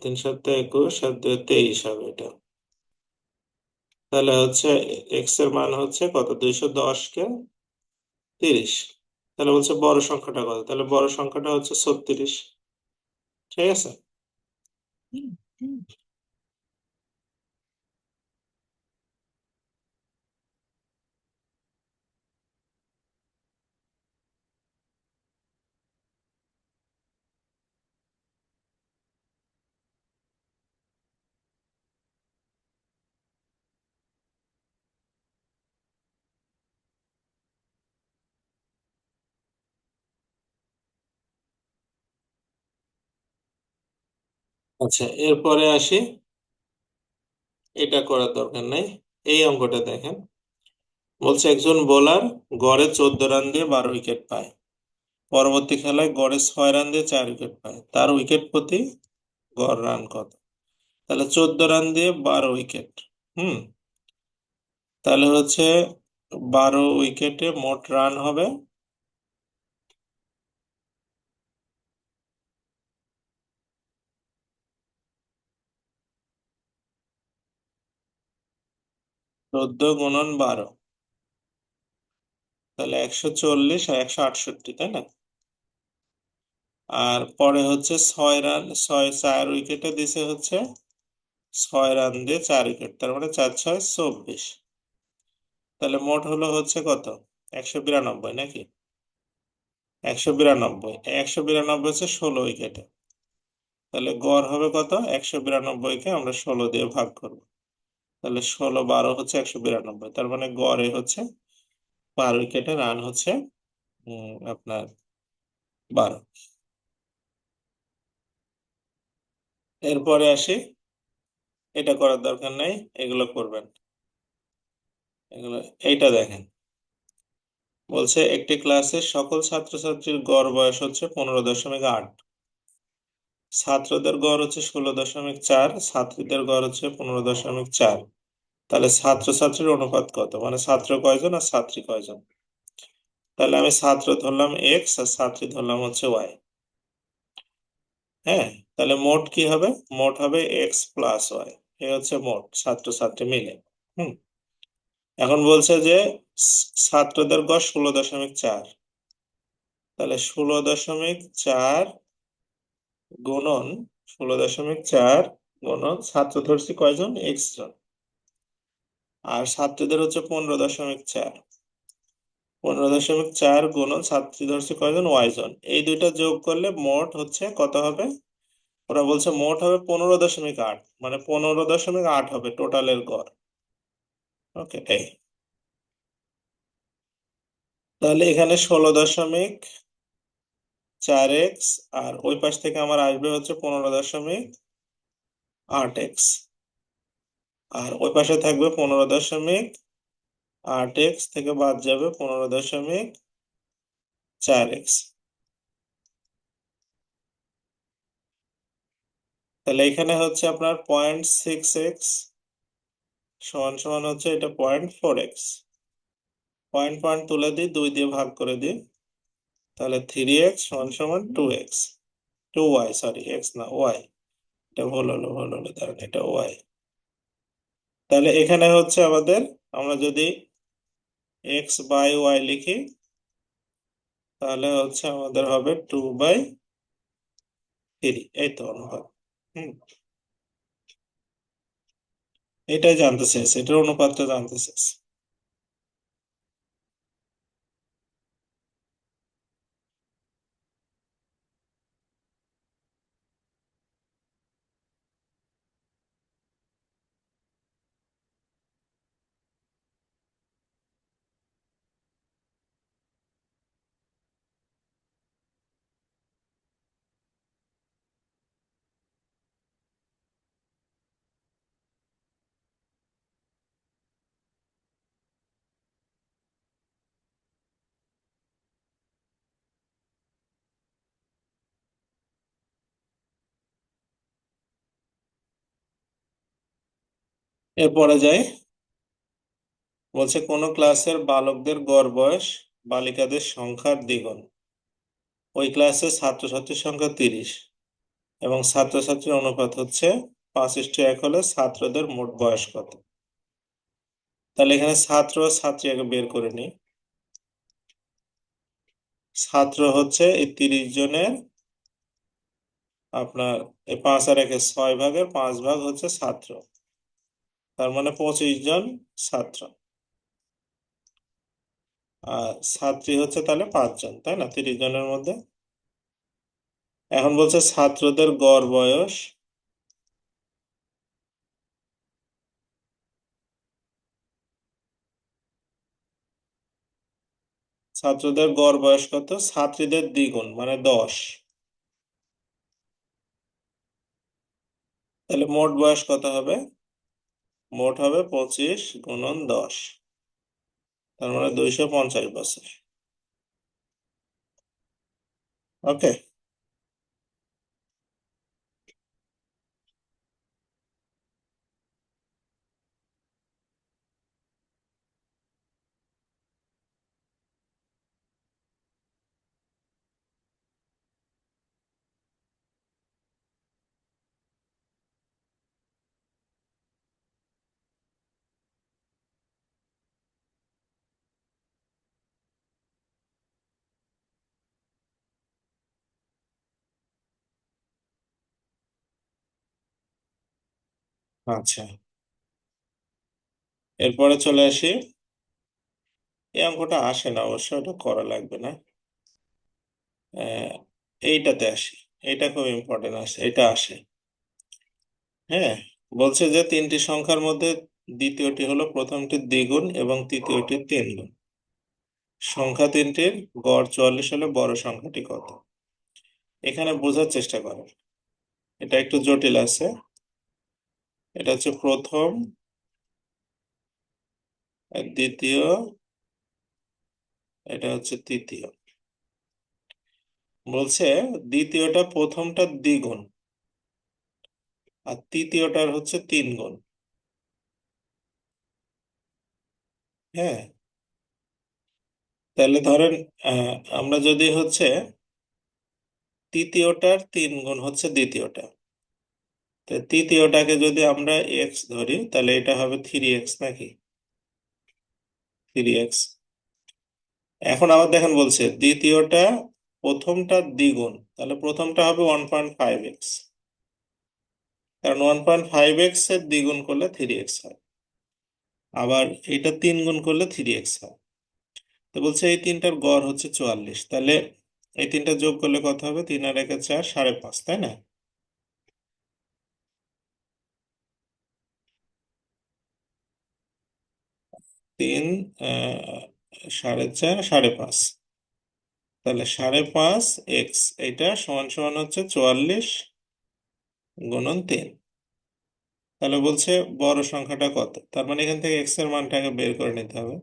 তিন সাত 21, 7 2 23 হবে এটা। তাহলে হচ্ছে এক্স এর মান হচ্ছে কত, 210 কে 30। তাহলে বলছে বড় সংখ্যাটা কত, তাহলে বড় সংখ্যাটা হচ্ছে 36। ঠিক আছে। হুম, হুম। আচ্ছা, এরপরে আসি, এটা করার দরকার নাই। এই অঙ্কটা দেখেন, বলছে একজন বোলার গড়ে 14 রান দিয়ে 12 উইকেট পায়, পরবর্তী খেলায় গড়ে 6 রান দিয়ে 4 উইকেট পায়, তার উইকেট প্রতি গড় রান কত? তাহলে 14 রান দিয়ে 12 উইকেট। হুম। তাহলে হচ্ছে 12 উইকেটে মোট রান হবে 14 × 12, তাহলে 140 আর 168, তাই না? আর পরে হচ্ছে 6 রান, 4 উইকেটে দিছে হচ্ছে 6 রান দিয়ে 4 উইকেট, তার মানে 4 6 24। তাহলে মোট হলো হচ্ছে কত, 192 নাকি? 192, 192 হচ্ছে 16 উইকেটে। তাহলে গড় হবে কত, 192-কে আমরা 16 দিয়ে ভাগ করবো। তাহলে 16 12 হচ্ছে 192, তার মানে গড়ে হচ্ছে 12 উইকেটে রান হচ্ছে আপনার 12। এরপরে আসি, এটা করার দরকার নাই, এগুলো করবেন। এগুলো, এইটা দেখেন, বলছে একটি ক্লাসের সকল ছাত্রছাত্রীর গড় বয়স হচ্ছে 15.8, ছাত্রদের গড় হচ্ছে 16.4, ছাত্রীদের গড় হচ্ছে 15.4। তাহলে ছাত্রছাত্রীর অনুপাত কত, মানে ছাত্র কয়জন আর ছাত্রী কয়জন? তাহলে আমি ছাত্র ধরলাম এক্স আর ছাত্রী ধরলাম হচ্ছে ওয়াই। হ্যাঁ। তাহলে মোট কি হবে, মোট হবে এক্স প্লাস ওয়াই, এ হচ্ছে মোট ছাত্রছাত্রী মিলে। হুম। এখন বলছে যে ছাত্রদের গড় 16.4, তাহলে 16.4 গুণন 16.4 গুণন ছাত্র ধরছি কয়জন, এক্স জন, আর ছাত্রীদের হচ্ছে 15.4, 15.4 গুণন ছাত্রী ধরছি কয়জন, ওয়াই জন। এই দুইটা যোগ করলে মোট হচ্ছে কত হবে, ওরা বলছে মোট হবে 15.8, মানে 15.8 হবে টোটালের গড়। ওকে, এই তাহলে এখানে 16.4 এক্স, আর ওই পাশ থেকে আমার আসবে হচ্ছে 15.8 এক্স, আর ওই পাশে থাকবে 15.8 এক্স, থেকে বাদ যাবে 15.4 এক্স। তাহলে এখানে হচ্ছে আপনার 0.6 এক্স সমান সমান হচ্ছে এটা 0.4 এক্স। পয়েন্ট পয়েন্ট তুলে দিই, 2 দিয়ে ভাগ করে দিই, তাহলে 3 এক্স সমান সমান 2 এক্স, 2 ওয়াই, সরি এক্স না ওয়াই, এটা ভুল হলো দাঁড়ান, এটা ওয়াই। তাহলে এখানে হচ্ছে আমাদের, আমরা যদি এক্স বাই ওয়াই লিখি, তাহলে হচ্ছে আমাদের হবে 2/3, এই তো অনুপাত। হুম। এটাই জানতে চেয়েছে, এটার অনুপাতটা জানতে চেয়েছে। এরপরে যাই, বলছে কোন ক্লাসের বালকদের গড় বয়স বালিকাদের সংখ্যার দ্বিগুণ, ওই ক্লাসে ছাত্রছাত্রীর সংখ্যা 30, এবং ছাত্রছাত্রীর অনুপাত হচ্ছে 5:1 হলে ছাত্রদের মোট বয়স কত? তাহলে এখানে ছাত্র ও ছাত্রী আগে বের করে নিই। ছাত্র হচ্ছে এই 30 জনের আপনার এই 5 আর 6 ভাগের 5 ভাগ হচ্ছে ছাত্র, তার মানে 25 জন ছাত্র। আর ছাত্রী হচ্ছে তাহলে 5 জন, তাই না, 30 জনের মধ্যে। এখন বলছে ছাত্রদের গড় বয়স। ছাত্রদের গড় বয়স কত? ছাত্রীদের দ্বিগুণ মানে 10। তাহলে মোট বয়স কত হবে? মোট হবে 25 গুণন 10, তার মানে 250 বছর। ওকে। আচ্ছা, এরপরে চলে আসি। এই অঙ্কটা আসে না অবশ্য, এটা করা লাগবে না। আহ, এইটাতে আসি। এটা খুব ইম্পর্টেন্ট আছে, এটা আসে। হ্যাঁ, বলছে যে তিনটি সংখ্যার মধ্যে দ্বিতীয়টি হলো প্রথমটির দ্বিগুণ এবং তৃতীয়টির 3 গুণ। সংখ্যা তিনটির গড় 44 হলে বড় সংখ্যাটি কত? এখানে বোঝার চেষ্টা করো, এটা একটু জটিল আছে। এটা হচ্ছে প্রথম, আর দ্বিতীয়, এটা হচ্ছে তৃতীয়। বলছে দ্বিতীয়টা প্রথমটার দ্বিগুণ আর তৃতীয়টার হচ্ছে 3 গুণ। হ্যাঁ, তাহলে ধরেন আমরা যদি হচ্ছে তৃতীয়টার 3 গুণ হচ্ছে দ্বিতীয়টা, তো তৃতীয়টাকে যদি আমরা এক্স ধরি তাহলে এটা হবে 3x নাকি? 3x। এখন আবার দেখেন বলছে দ্বিতীয়টা প্রথমটার দ্বিগুণ, তাহলে প্রথমটা হবে 1.5x, কারণ 1.5x এর দ্বিগুণ করলে 3x হয়। আবার এটা 3 গুণ করলে 3x হয়। তো বলছে এই তিনটার গড় হচ্ছে 44, তাহলে এই তিনটা যোগ করলে কত হবে? 3 আর 1 4, 5.5, তাই না? 3, 4.5, 5.5, তাহলে 5.5x এটা সমান সমান হচ্ছে 44 গুণন 3। তাহলে বলছে বড় সংখ্যাটা কত, তার মানে এখান থেকে x এর মানটাকে বের করে নিতে হবে।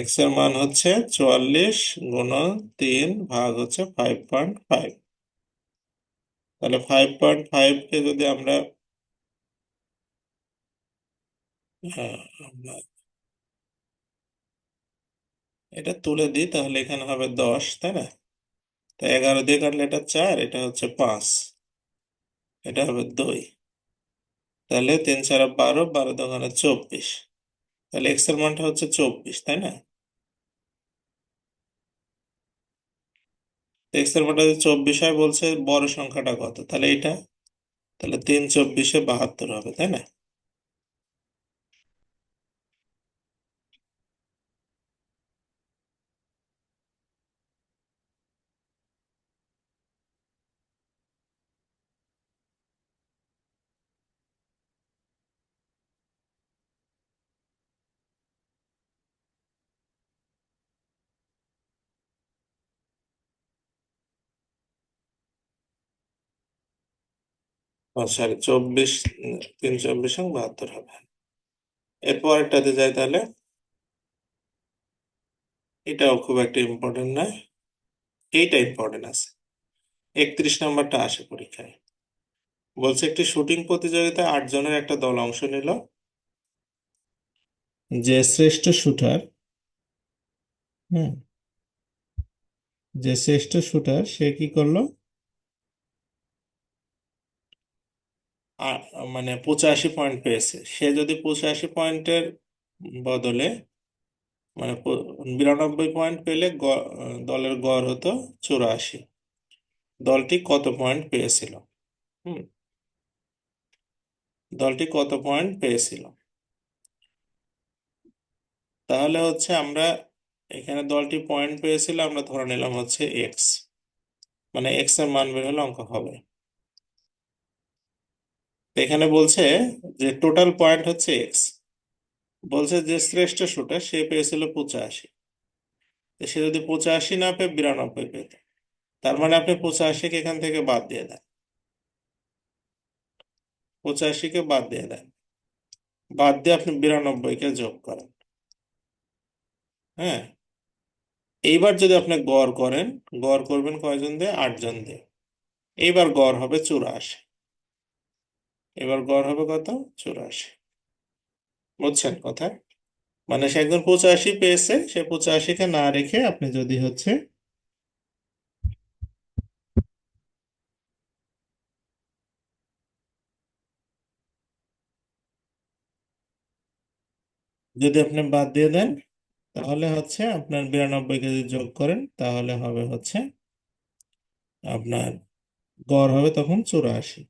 x এর মান হচ্ছে 44 গুণন 3 ভাগ হচ্ছে 5.5। তাহলে 5.5 কে যদি আমরা আমরা এটা তুলে দিই তাহলে এখানে হবে 10, তাই না? তো 11 দিয়ে কাটলে এটা 4, এটা হচ্ছে 5, এটা হবে 2। তাহলে 3 4 12, 12 দোকানে 24। তাহলে এক্স এর মানটা হচ্ছে 24, তাই না? এক্স এর মানটা যদি 24 হয়, বলছে বড় সংখ্যাটা কত, তাহলে এটা, তাহলে 3 × 24 = 72 হবে, তাই না? ও সরি, 24, 3 × 24 = 72 হবে। এরপরটাতে যাই তাহলে। এটাও খুব একটা ইম্পর্টেন্ট না, এইটা ইম্পর্টেন্ট আছে। 31 নাম্বারটা আসে পরীক্ষায়। বলছে একটি শুটিং প্রতিযোগিতায় 8 জনের একটা দল অংশ নিল। যে শ্রেষ্ঠ শুটার, হুম, যে শ্রেষ্ঠ শুটার সে কি করলো? মানে 85 পয়েন্ট পেয়েছে, সে যদি 85 পয়েন্টের বদলে মানে 92 পয়েন্ট পেলে দলের গড় হতো 84। দলটি কত পয়েন্ট পেয়েছিল? হুম, দলটি কত পয়েন্ট পেয়েছিল? তাহলে হচ্ছে আমরা এখানে দলটি পয়েন্ট পেয়েছিল, আমরা ধরে নিলাম হচ্ছে এক্স, মানে এক্স এর মান বের হলে অঙ্ক হবে। তো এখানে বলছে যে টোটাল পয়েন্ট হচ্ছে এক্স, বলছে যে শ্রেষ্ঠ শুটার সে পেয়েছিল 85। তো সে যদি 85 না পেয়ে 92 পেত, তার মানে আপনি 85-কে এখান থেকে বাদ দিয়ে দেন, 85-কে বাদ দিয়ে দেন, বাদ দিয়ে আপনি 92-কে যোগ করেন। হ্যাঁ, এইবার যদি আপনি গড় করেন, গড় করবেন কয়জন দিয়ে? 8 জন দিয়ে। এইবার গড় হবে 84। এবার গড় হবে কত? 84। বুঝছেন কথা? মানে সে একজন 85 পেয়েছে, সে 85-কে না রেখে আপনি যদি হচ্ছে, যদি আপনি বাদ দিয়ে দেন, তাহলে হচ্ছে আপনার 92-কে যদি যোগ করেন তাহলে হবে হচ্ছে আপনার গড় হবে তখন 84।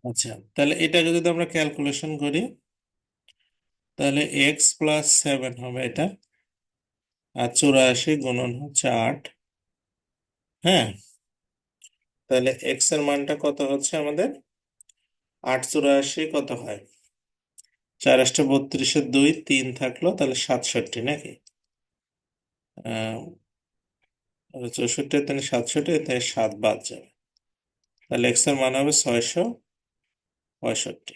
আচ্ছা, তাহলে এটাকে যদি আমরা ক্যালকুলেশন করি, তাহলে x+7 হবে এটা, আর 84 গুণন হচ্ছে 8। হ্যাঁ, তাহলে এক্স এর মানটা কত হচ্ছে আমাদের? 8 × 84 কত হয়? 4 × 8 = 32, 3 থাকলো, তাহলে 67 নাকি? 64, তাহলে 67, তাই 7 বাদ যাবে, তাহলে এক্স এর মান হবে 665।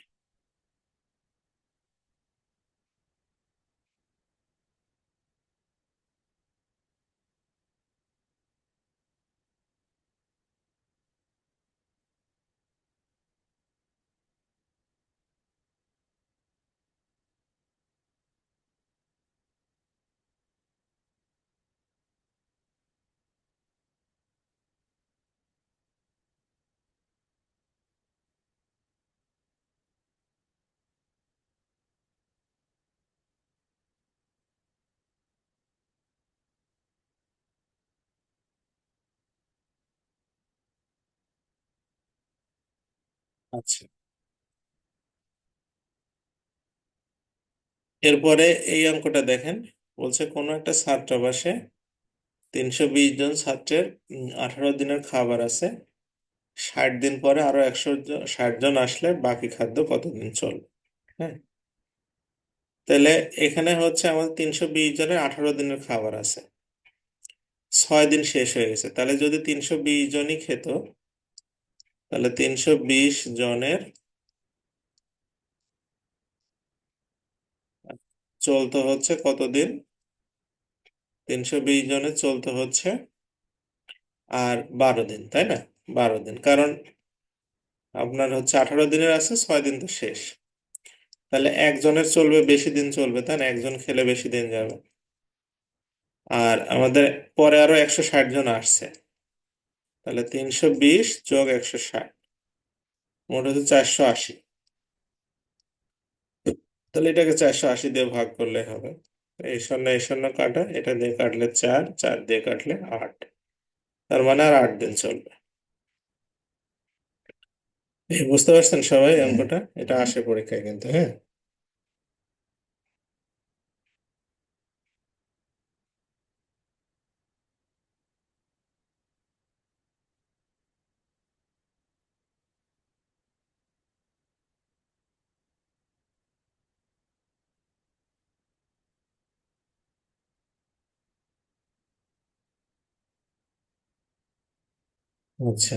আচ্ছা, এরপরে এই অঙ্কটা দেখেন, বলছে কোনো একটা ছাত্রাবাসে 320 জন ছাত্রের 18 দিনের খাবার আছে, 60 দিন পরে আরো 160 জন আসলে বাকি খাদ্য কতদিন চলবে? হ্যাঁ, তাহলে এখানে হচ্ছে আমাদের 320 জনের 18 দিনের খাবার আছে, 6 দিন শেষ হয়ে গেছে, তাহলে যদি 320 জনই খেত, তাহলে 320 জনের চলতে হচ্ছে কতদিন? 320 জনের চলতে হচ্ছে আর 12 দিন, তাই না? 12 দিন, কারণ আপনার হচ্ছে 18 দিনের আছে, 6 দিন তো শেষ। তাহলে একজনের চলবে বেশি দিন চলবে, তাই না? একজন খেলে বেশি দিন যাবে। আর আমাদের পরে আরো 160 জন আসছে, তাহলে 320 + 160, মোট হচ্ছে 480। তাহলে এটাকে 480 দিয়ে ভাগ করলে হবে, এই শূন্য কাটা, এটা দিয়ে কাটলে 4, 4 দিয়ে কাটলে 8, তার মানে আর 8 দিন চলবে। এই বুঝতে পারছেন সবাই অঙ্কটা? এটা আসে পরীক্ষায় কিন্তু, হ্যাঁ। আচ্ছা।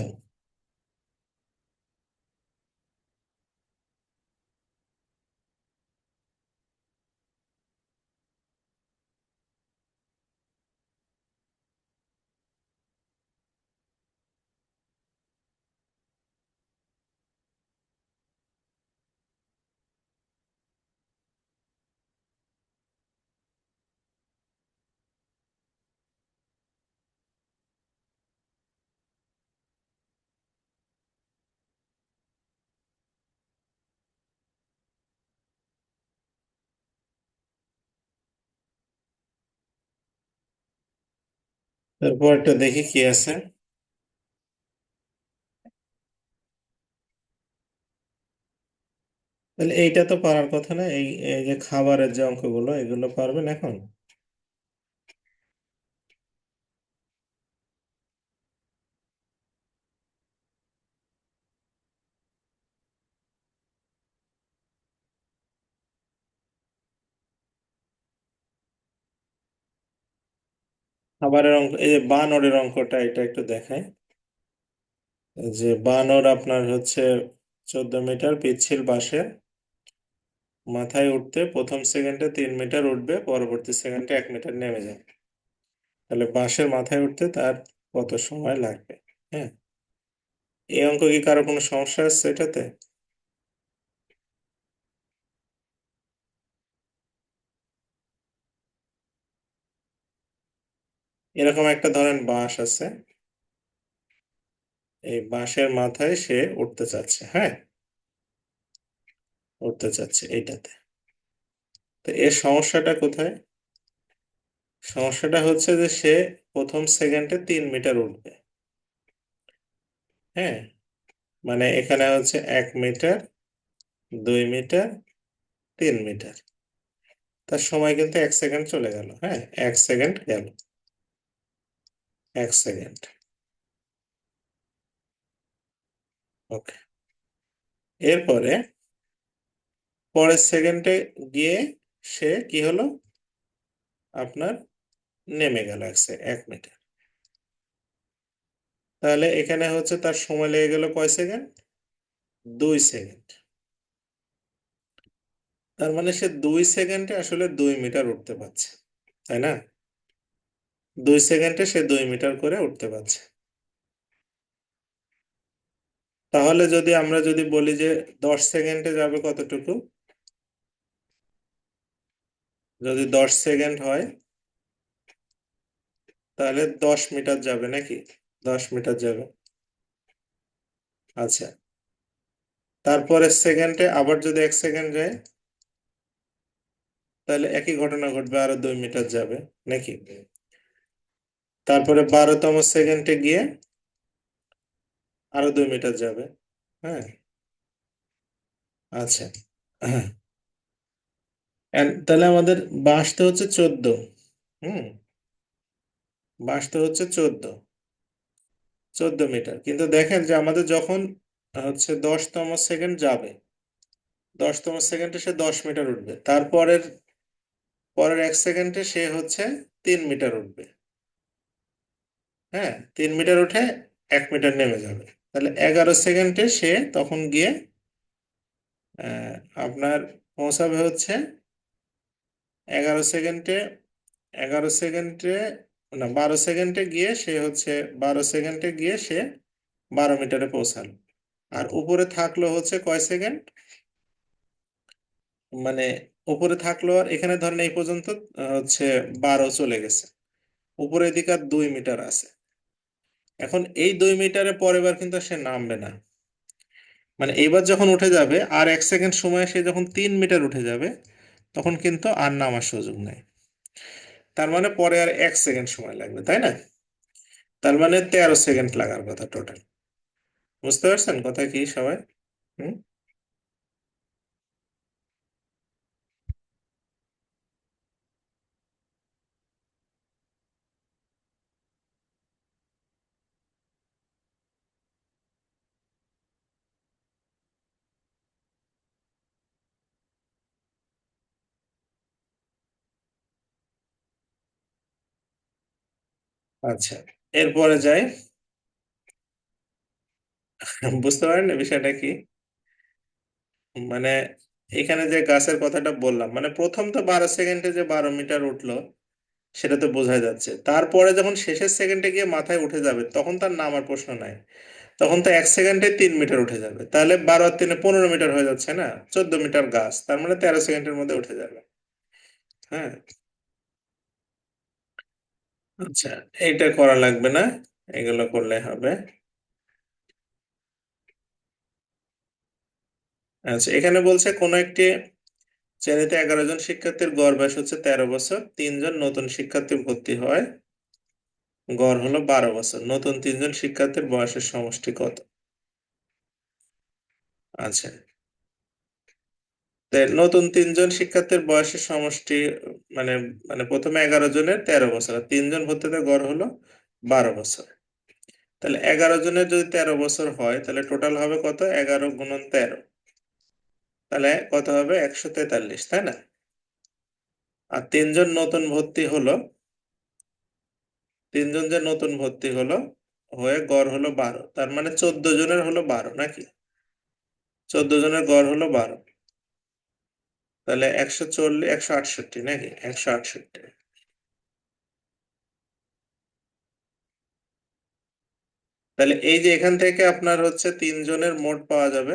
তারপর একটা দেখি কি আছে। তাহলে এইটা তো পারার কথা না, এই এই যে খাবারের যে অঙ্কগুলো এগুলো পারবেন এখন? খাবারের অঙ্ক, এই যে বানরের অঙ্কটা, এটা একটু দেখায়। যে বানর আপনার হচ্ছে 14 মিটার পিচ্ছিল বাসে মাথায় উঠতে প্রথম সেকেন্ডে 3 মিটার উঠবে, পরবর্তী সেকেন্ডে 1 মিটার নেমে যাবে। তাহলে বাঁশের মাথায় উঠতে তার কত সময় লাগবে? হ্যাঁ, এই অঙ্ক কি কারো কোনো সমস্যা আছে এটাতে? এরকম একটা ধরেন বাঁশ আছে, এই বাঁশের মাথায় সে উঠতে চাচ্ছে, হ্যাঁ, উঠতে চাচ্ছে এইটাতে। তো এর সমস্যাটা কোথায়? সমস্যাটা হচ্ছে যে সে প্রথম সেকেন্ডে 3 মিটার উঠবে। হ্যাঁ, মানে এখানে হচ্ছে 1 মিটার, 2 মিটার, 3 মিটার। তার সময় কিন্তু 1 সেকেন্ড চলে গেল, হ্যাঁ, 1 সেকেন্ড গেল, 1 সেকেন্ড। ওকে। এরপরে পরের সেকেন্ডে গিয়ে সে কি হলো, আপনার নেমে গেল 1 মিটার। তাহলে এখানে হচ্ছে তার সময় লেগে গেল কয় সেকেন্ড? 2 সেকেন্ড। তার মানে সে 2 সেকেন্ডে আসলে 2 মিটার উঠতে পারছে, তাই না? 2 সেকেন্ডে সে 2 মিটার করে উঠতে পারছে। তাহলে যদি আমরা যদি বলি যে 10 সেকেন্ডে যাবে কতটুকু, যদি 10 সেকেন্ড হয় তাহলে 10 মিটার যাবে নাকি? 10 মিটার যাবে। আচ্ছা, তারপরে সেকেন্ডে আবার যদি 1 সেকেন্ড যায়, তাহলে একই ঘটনা ঘটবে, আরো 2 মিটার যাবে নাকি? তারপরে 12তম সেকেন্ডে গিয়ে আরো 2 মিটার যাবে। হ্যাঁ। আচ্ছা। হ্যাঁ। তাহলে আমাদের বাঁশতে হচ্ছে 14। হুম। বাঁশতে হচ্ছে 14 মিটার, কিন্তু দেখেন যে আমাদের যখন হচ্ছে 10তম সেকেন্ড যাবে, 10তম সেকেন্ডে সে 10 মিটার উঠবে, তারপরের পরের 1 সেকেন্ডে সে হচ্ছে 3 মিটার উঠবে। হ্যাঁ, 3 মিটার উঠে 1 মিটার নেমে যাবে। তাহলে 11 সেকেন্ডে সে তখন গিয়ে আহ, আপনার পৌঁছাবে হচ্ছে 11 সেকেন্ডে, 11 সেকেন্ডে, না 12 সেকেন্ডে গিয়ে সে হচ্ছে, 12 সেকেন্ডে গিয়ে সে 12 মিটারে পৌঁছালো। আর উপরে থাকলো হচ্ছে কয় সেকেন্ড, মানে উপরে থাকলো আর এখানে ধরেন এই পর্যন্ত হচ্ছে 12 চলে গেছে, উপরের দিকে আর 2 মিটার আছে। এখন এই 2 মিটারে পরের বার কিন্তু আর সে নামবে না। মানে এইবার যখন উঠে যাবে আর 1 সেকেন্ড সময়, সে যখন 3 মিটার উঠে যাবে তখন কিন্তু আর নামার সুযোগ নেই। তার মানে পরে আর 1 সেকেন্ড সময় লাগবে, তাই না? তার মানে 13 সেকেন্ড লাগার কথা টোটাল। বুঝতে পারছেন কথা কি সবাই? হুম। আচ্ছা, এরপরে যাই। বুঝতে পারেন না বিষয়টা কি? মানে এখানে যে গাছের কথাটা বললাম, মানে প্রথম তো 12 সেকেন্ডে যে 12 মিটার উঠলো সেটা তো বোঝা যাচ্ছে, তারপরে যখন শেষের সেকেন্ডে গিয়ে মাথায় উঠে যাবে তখন তার নামার প্রশ্ন নাই। তখন তো 1 সেকেন্ডে 3 মিটার উঠে যাবে, তাহলে 12 আর 3 15 মিটার হয়ে যাচ্ছে না? 14 মিটার গাছ, তার মানে 13 সেকেন্ডের মধ্যে উঠে যাবে। হ্যাঁ। আচ্ছা, এইটা করা লাগবে না, এগুলো করলে হবে। আচ্ছা, এখানে বলছে কোন একটি শ্রেণীতে 11 জন শিক্ষার্থীর গড় বয়স হচ্ছে 13 বছর, 3 জন নতুন শিক্ষার্থী ভর্তি হয়, গড় হলো 12 বছর, নতুন 3 জন শিক্ষার্থীর বয়সের সমষ্টি কত? আচ্ছা, তো নতুন 3 জন শিক্ষার্থীর বয়সের সমষ্টি, মানে মানে প্রথমে 11 জনের 13 বছর আর 3 জন ভর্তিতে গড় হলো 12 বছর। তাহলে 11 জনের যদি 13 বছর হয় তাহলে টোটাল হবে কত? 11 × 13, তাহলে কত হবে? 143, তাই না? আর 3 জন নতুন ভর্তি হলো, 3 জন যে নতুন ভর্তি হলো হয়ে গড় হলো 12, তার মানে 14 জনের হলো 12 নাকি? 14 জনের গড় হলো 12, তাহলে 140, 168 নাকি? 168। তাহলে এই যে এখান থেকে আপনার হচ্ছে 3 জনের মোট পাওয়া যাবে,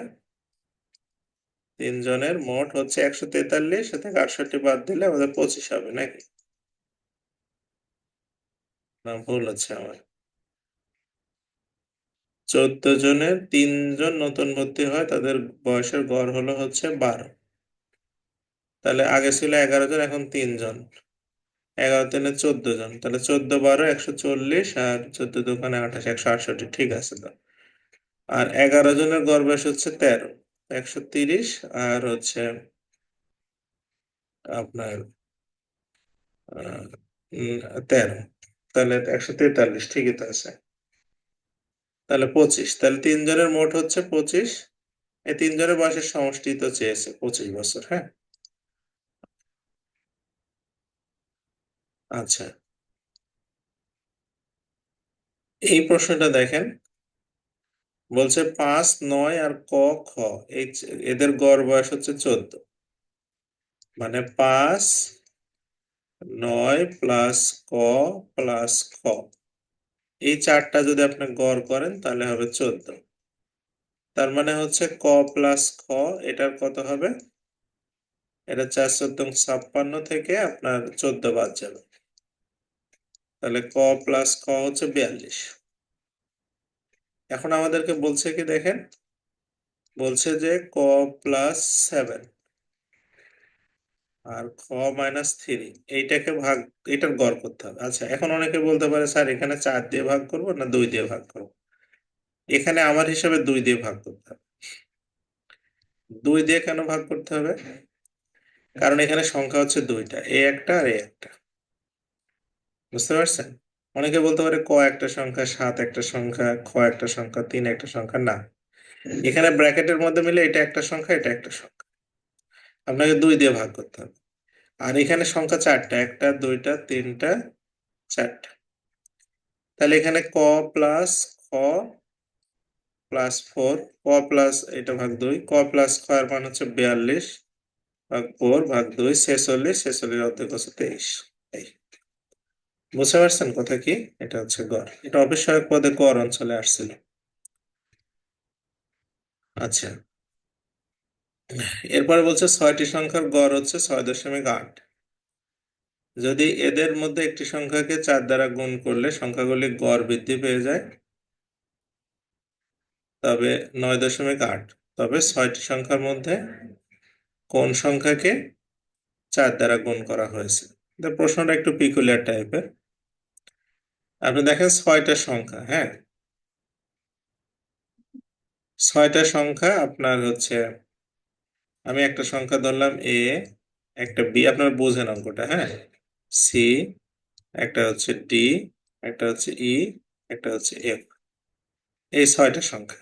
3 জনের মোট হচ্ছে 143, সে থেকে 68 বাদ দিলে আমাদের 25 হবে নাকি? না, ভুল হচ্ছে আমার। 14 জনের 3 জন নতুন ভর্তি হয়, তাদের বয়সের গড় হলো হচ্ছে 12, তাহলে আগে ছিল 11 জন, এখন 3 জন, 11 × 3 = 14 জন, তাহলে 14 12 140 আর 14 × 2 = 28, 168, ঠিক আছে তো। আর 11 জনের গড় বয়স হচ্ছে 13, 130 আর হচ্ছে আপনার 13, তাহলে 143, ঠিকই তো আছে। তাহলে 25, তাহলে 3 জনের মোট হচ্ছে 25, এই 3 জনের বয়সের সমষ্টি তো চেয়েছে 25 বছর, হ্যাঁ। আচ্ছা, এই প্রশ্নটা দেখেন, বলছে 5, 9 আর ক, খ, এদের গড় বয়স হচ্ছে 14, মানে 5, 9 প্লাস ক প্লাস খ, এই চারটা যদি আপনি গড় করেন তাহলে হবে 14, তার মানে হচ্ছে ক প্লাস খ, এটার কত হবে? এটা 4 × 14 = 56 থেকে আপনার 14 বাদ যাবে, তাহলে ক প্লাস খ হচ্ছে 42। এখন আমাদেরকে বলছে কি দেখেন, বলছে যে ক প্লাস 7 আর খ -3, এইটাকে ভাগ, এটার গড় করতে হবে। আচ্ছা, এখন অনেকে বলতে পারে স্যার এখানে 4 দিয়ে ভাগ করবো না 2 দিয়ে ভাগ করবো? এখানে আমার হিসাবে 2 দিয়ে ভাগ করতে হবে। 2 দিয়ে কেন ভাগ করতে হবে? কারণ এখানে সংখ্যা হচ্ছে দুইটা, এ একটা আর এ একটা, বুঝতে পারছেন? অনেকে বলতে পারে ক একটা সংখ্যা, 7 একটা সংখ্যা, খ একটা সংখ্যা, 3 একটা সংখ্যা, না, এখানে ব্র্যাকেটের মধ্যে মিলে এটা একটা সংখ্যা, এটা একটা সংখ্যা, আপনাকে 2 দিয়ে ভাগ করতে হবে। আর এখানে সংখ্যা চারটা, একটা, দুইটা, তিনটা, চারটা, তাহলে এখানে ক প্লাস খ প্লাস 4, ক প্লাস এটা ভাগ 2, ক প্লাস খ এর মান হচ্ছে 42 ভাগ 4 ভাগ 2, 46, 46 অর্ধেক হচ্ছে 23। এই, বুঝতে পারছেন কথা কি? এটা হচ্ছে গড়, এটা অবিস্ময়ক পদে গড় অঞ্চলে আসছিল। আচ্ছা, এরপরে বলছে 6টি সংখ্যার গড় হচ্ছে 6.8, যদি এদের মধ্যে একটি সংখ্যাকে 4 দ্বারা গুণ করলে সংখ্যাগুলির গড় বৃদ্ধি পেয়ে যায়, তবে 9.8, তবে 6টি সংখ্যার মধ্যে কোন সংখ্যাকে 4 দ্বারা গুণ করা হয়েছে? তো প্রশ্নটা একটু পিকুলিয়ার টাইপের। আপনি দেখেন 6টা সংখ্যা, হ্যাঁ, 6টা সংখ্যা আপনার হচ্ছে, আমি একটা সংখ্যা ধরলাম এ, একটা বি, আপনার বোঝেন অঙ্কটা, হ্যাঁ, সি, একটা হচ্ছে ডি, একটা হচ্ছে ই, একটা হচ্ছে এফ, এই 6টা সংখ্যা,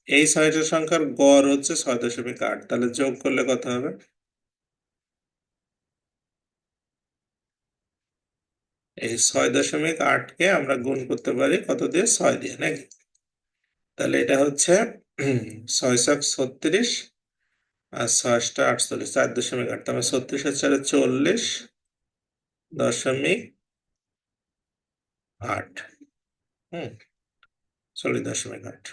এই 6টা সংখ্যার গড় হচ্ছে 6.8, তাহলে যোগ করলে কত হবে? এই 6.8কে আমরা গুণ করতে পারি কত দিয়ে? 6 দিয়ে নাকি? তাহলে এটা হচ্ছে 636 আর 6 টা 48, 4.8, তার মানে 36 আর 40 = 40.8। হুম, 40.8।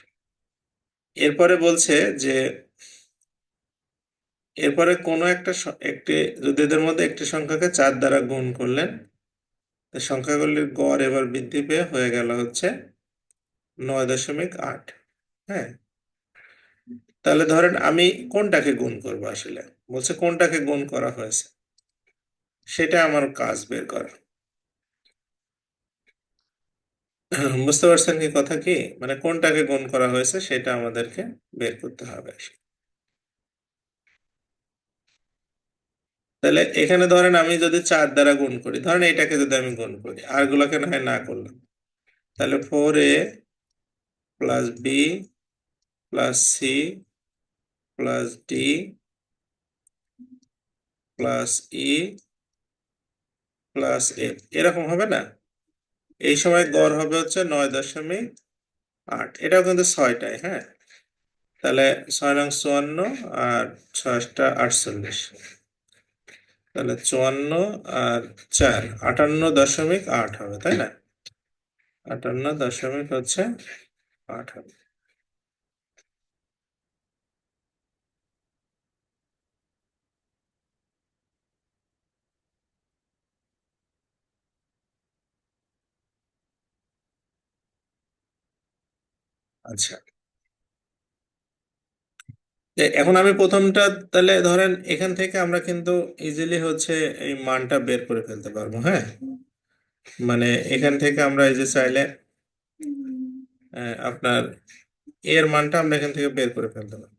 এরপরে বলছে যে এরপরে কোনো একটি যদি এদের মধ্যে একটি সংখ্যাকে 4 দ্বারা গুণ করলেন, তো সংখ্যাগুলির গড় এবার বৃদ্ধি পেয়ে হয়ে গেল হচ্ছে 9.8। হ্যাঁ, তাহলে ধরেন আমি কোনটাকে গুণ করব আসলে, বলছে কোনটাকে গুণ করা হয়েছে, সেটা আমার কাজ বের করা। বুঝতে পারছেন কি কথা কি, মানে কোনটাকে গুণ করা হয়েছে সেটা আমাদেরকে বের করতে হবে। তাহলে এখানে ধরেন আমি যদি 4 দ্বারা গুণ করি, ধরেন এটাকে যদি আমি গুণ করি, আর গুলোকে না হয় না করলাম, তাহলে 4a + b + c + d + e + f, এরকম হবে না? এই সময় গড় হবে হচ্ছে 9.8। এটাও কিন্তু 6টায়, হ্যাঁ। তাহলে 6 নং 54 আর 6 টা 48, তাহলে 54 আর 4 58.8 হবে, তাই না? 58.8 হবে। আচ্ছা, এখন আমি প্রথমটা, তাহলে ধরেন এখান থেকে আমরা কিন্তু ইজিলি হচ্ছে এই মানটা বের করে ফেলতে পারবো, হ্যাঁ। মানে এখান থেকে আমরা এই যে চাইলে আপনার এর মানটা আমরা এখান থেকে বের করে ফেলতে পারবো।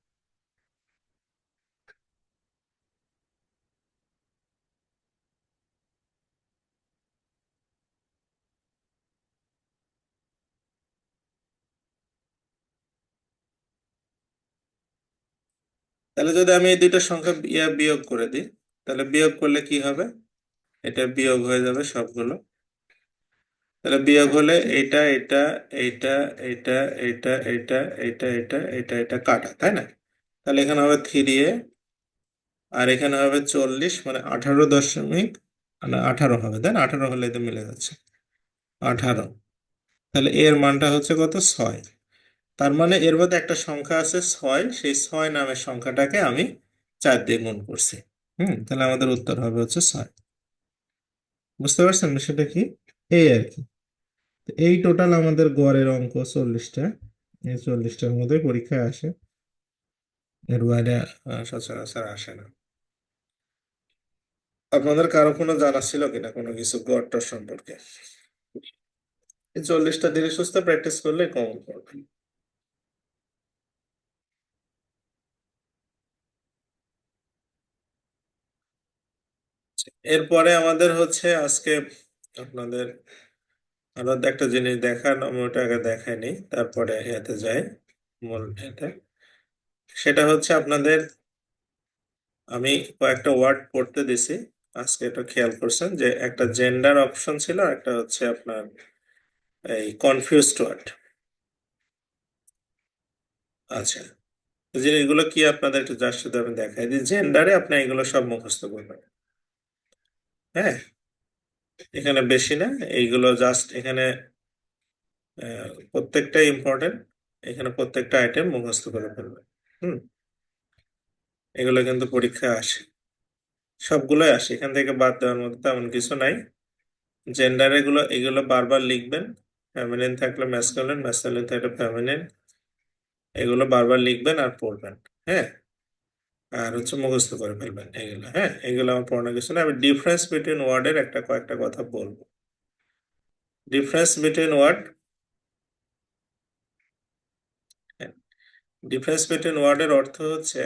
তাহলে যদি আমি এই দুইটা সংখ্যা বিয়োগ করে দিই, তাহলে বিয়োগ করলে কি হবে? এটা বিয়োগ হয়ে যাবে সবগুলো। তাহলে বিয়োগ হলে এটা এটা এইটা এইটা এইটা এইটা এইটা এইটা এইটা এটা কাটা, তাই না? তাহলে এখানে হবে 3a, আর এখানে হবে 40, মানে 18 দশমিক, মানে 18 হবে, তাই না? 18 হলে তো মিলে যাচ্ছে, 18। তাহলে এর মানটা হচ্ছে কত? 6। তার মানে এর মধ্যে একটা সংখ্যা আছে 6, সেই 6 নামের সংখ্যাটাকে আমি 4 দিয়ে গুণ করছি। তাহলে আমাদের উত্তর হবে হচ্ছে 6। বুঝতে পারছেন বিষয়টা কি? এই আর কি। তো এই টোটাল আমাদের গড়ের অঙ্ক 40টা। এই 40টার মধ্যে পরীক্ষায় আসে, এর বাইরে সচরাচর আসে না। আপনাদের কারো কোনো জানা ছিল কিনা কোনো কিছু গড়টার সম্পর্কে? এই 40টা ধীরে সুস্থে প্র্যাকটিস করলে কমন পড়বে। এরপরে আমাদের হচ্ছে আজকে আপনাদের আরো একটা জিনিস দেখান, আমি ওটা আগে দেখাইনি, তারপরে এতে যাই মূল এতে। সেটা হচ্ছে আপনাদের, আমি কয়েকটা ওয়ার্ড পড়তে দিছি আজকে, এটা খেয়াল করছেন যে একটা জেন্ডার অপশন ছিল, আর একটা হচ্ছে আপনার এই কনফিউজড ওয়ার্ড। আচ্ছা, এই জিনিসগুলো কি আপনাদের একটু যার সাথে আমি দেখাই দিই। জেন্ডারে আপনি এগুলো সব মুখস্থ করবেন, হ্যাঁ। এখানে বেশি না, এইগুলো জাস্ট এখানে প্রত্যেকটাই ইম্পর্টেন্ট। এখানে প্রত্যেকটা আইটেম মুখস্থ করে ফেলবেন। হুম, এগুলো কিন্তু পরীক্ষায় আসে, সবগুলোই আসে, এখান থেকে বাদ দেওয়ার মতো তেমন কিছু নাই। জেন্ডার এগুলো এগুলো বারবার লিখবেন। ফ্যামিলিন থাকলে ম্যাসকুলিন, ম্যাসকুলিন থাকলে ফ্যামিলিন, এগুলো বারবার লিখবেন আর পড়বেন, হ্যাঁ। আর হচ্ছে মুখস্থ করে ফেলবেন এগুলো, হ্যাঁ। এগুলো আমার পড়ানো কিছু না, আমি ডিফারেন্স বিটুইন ওয়ার্ডের একটা কয়েকটা কথা বলবো। Difference between word, difference between ওয়ার্ডের অর্থ হচ্ছে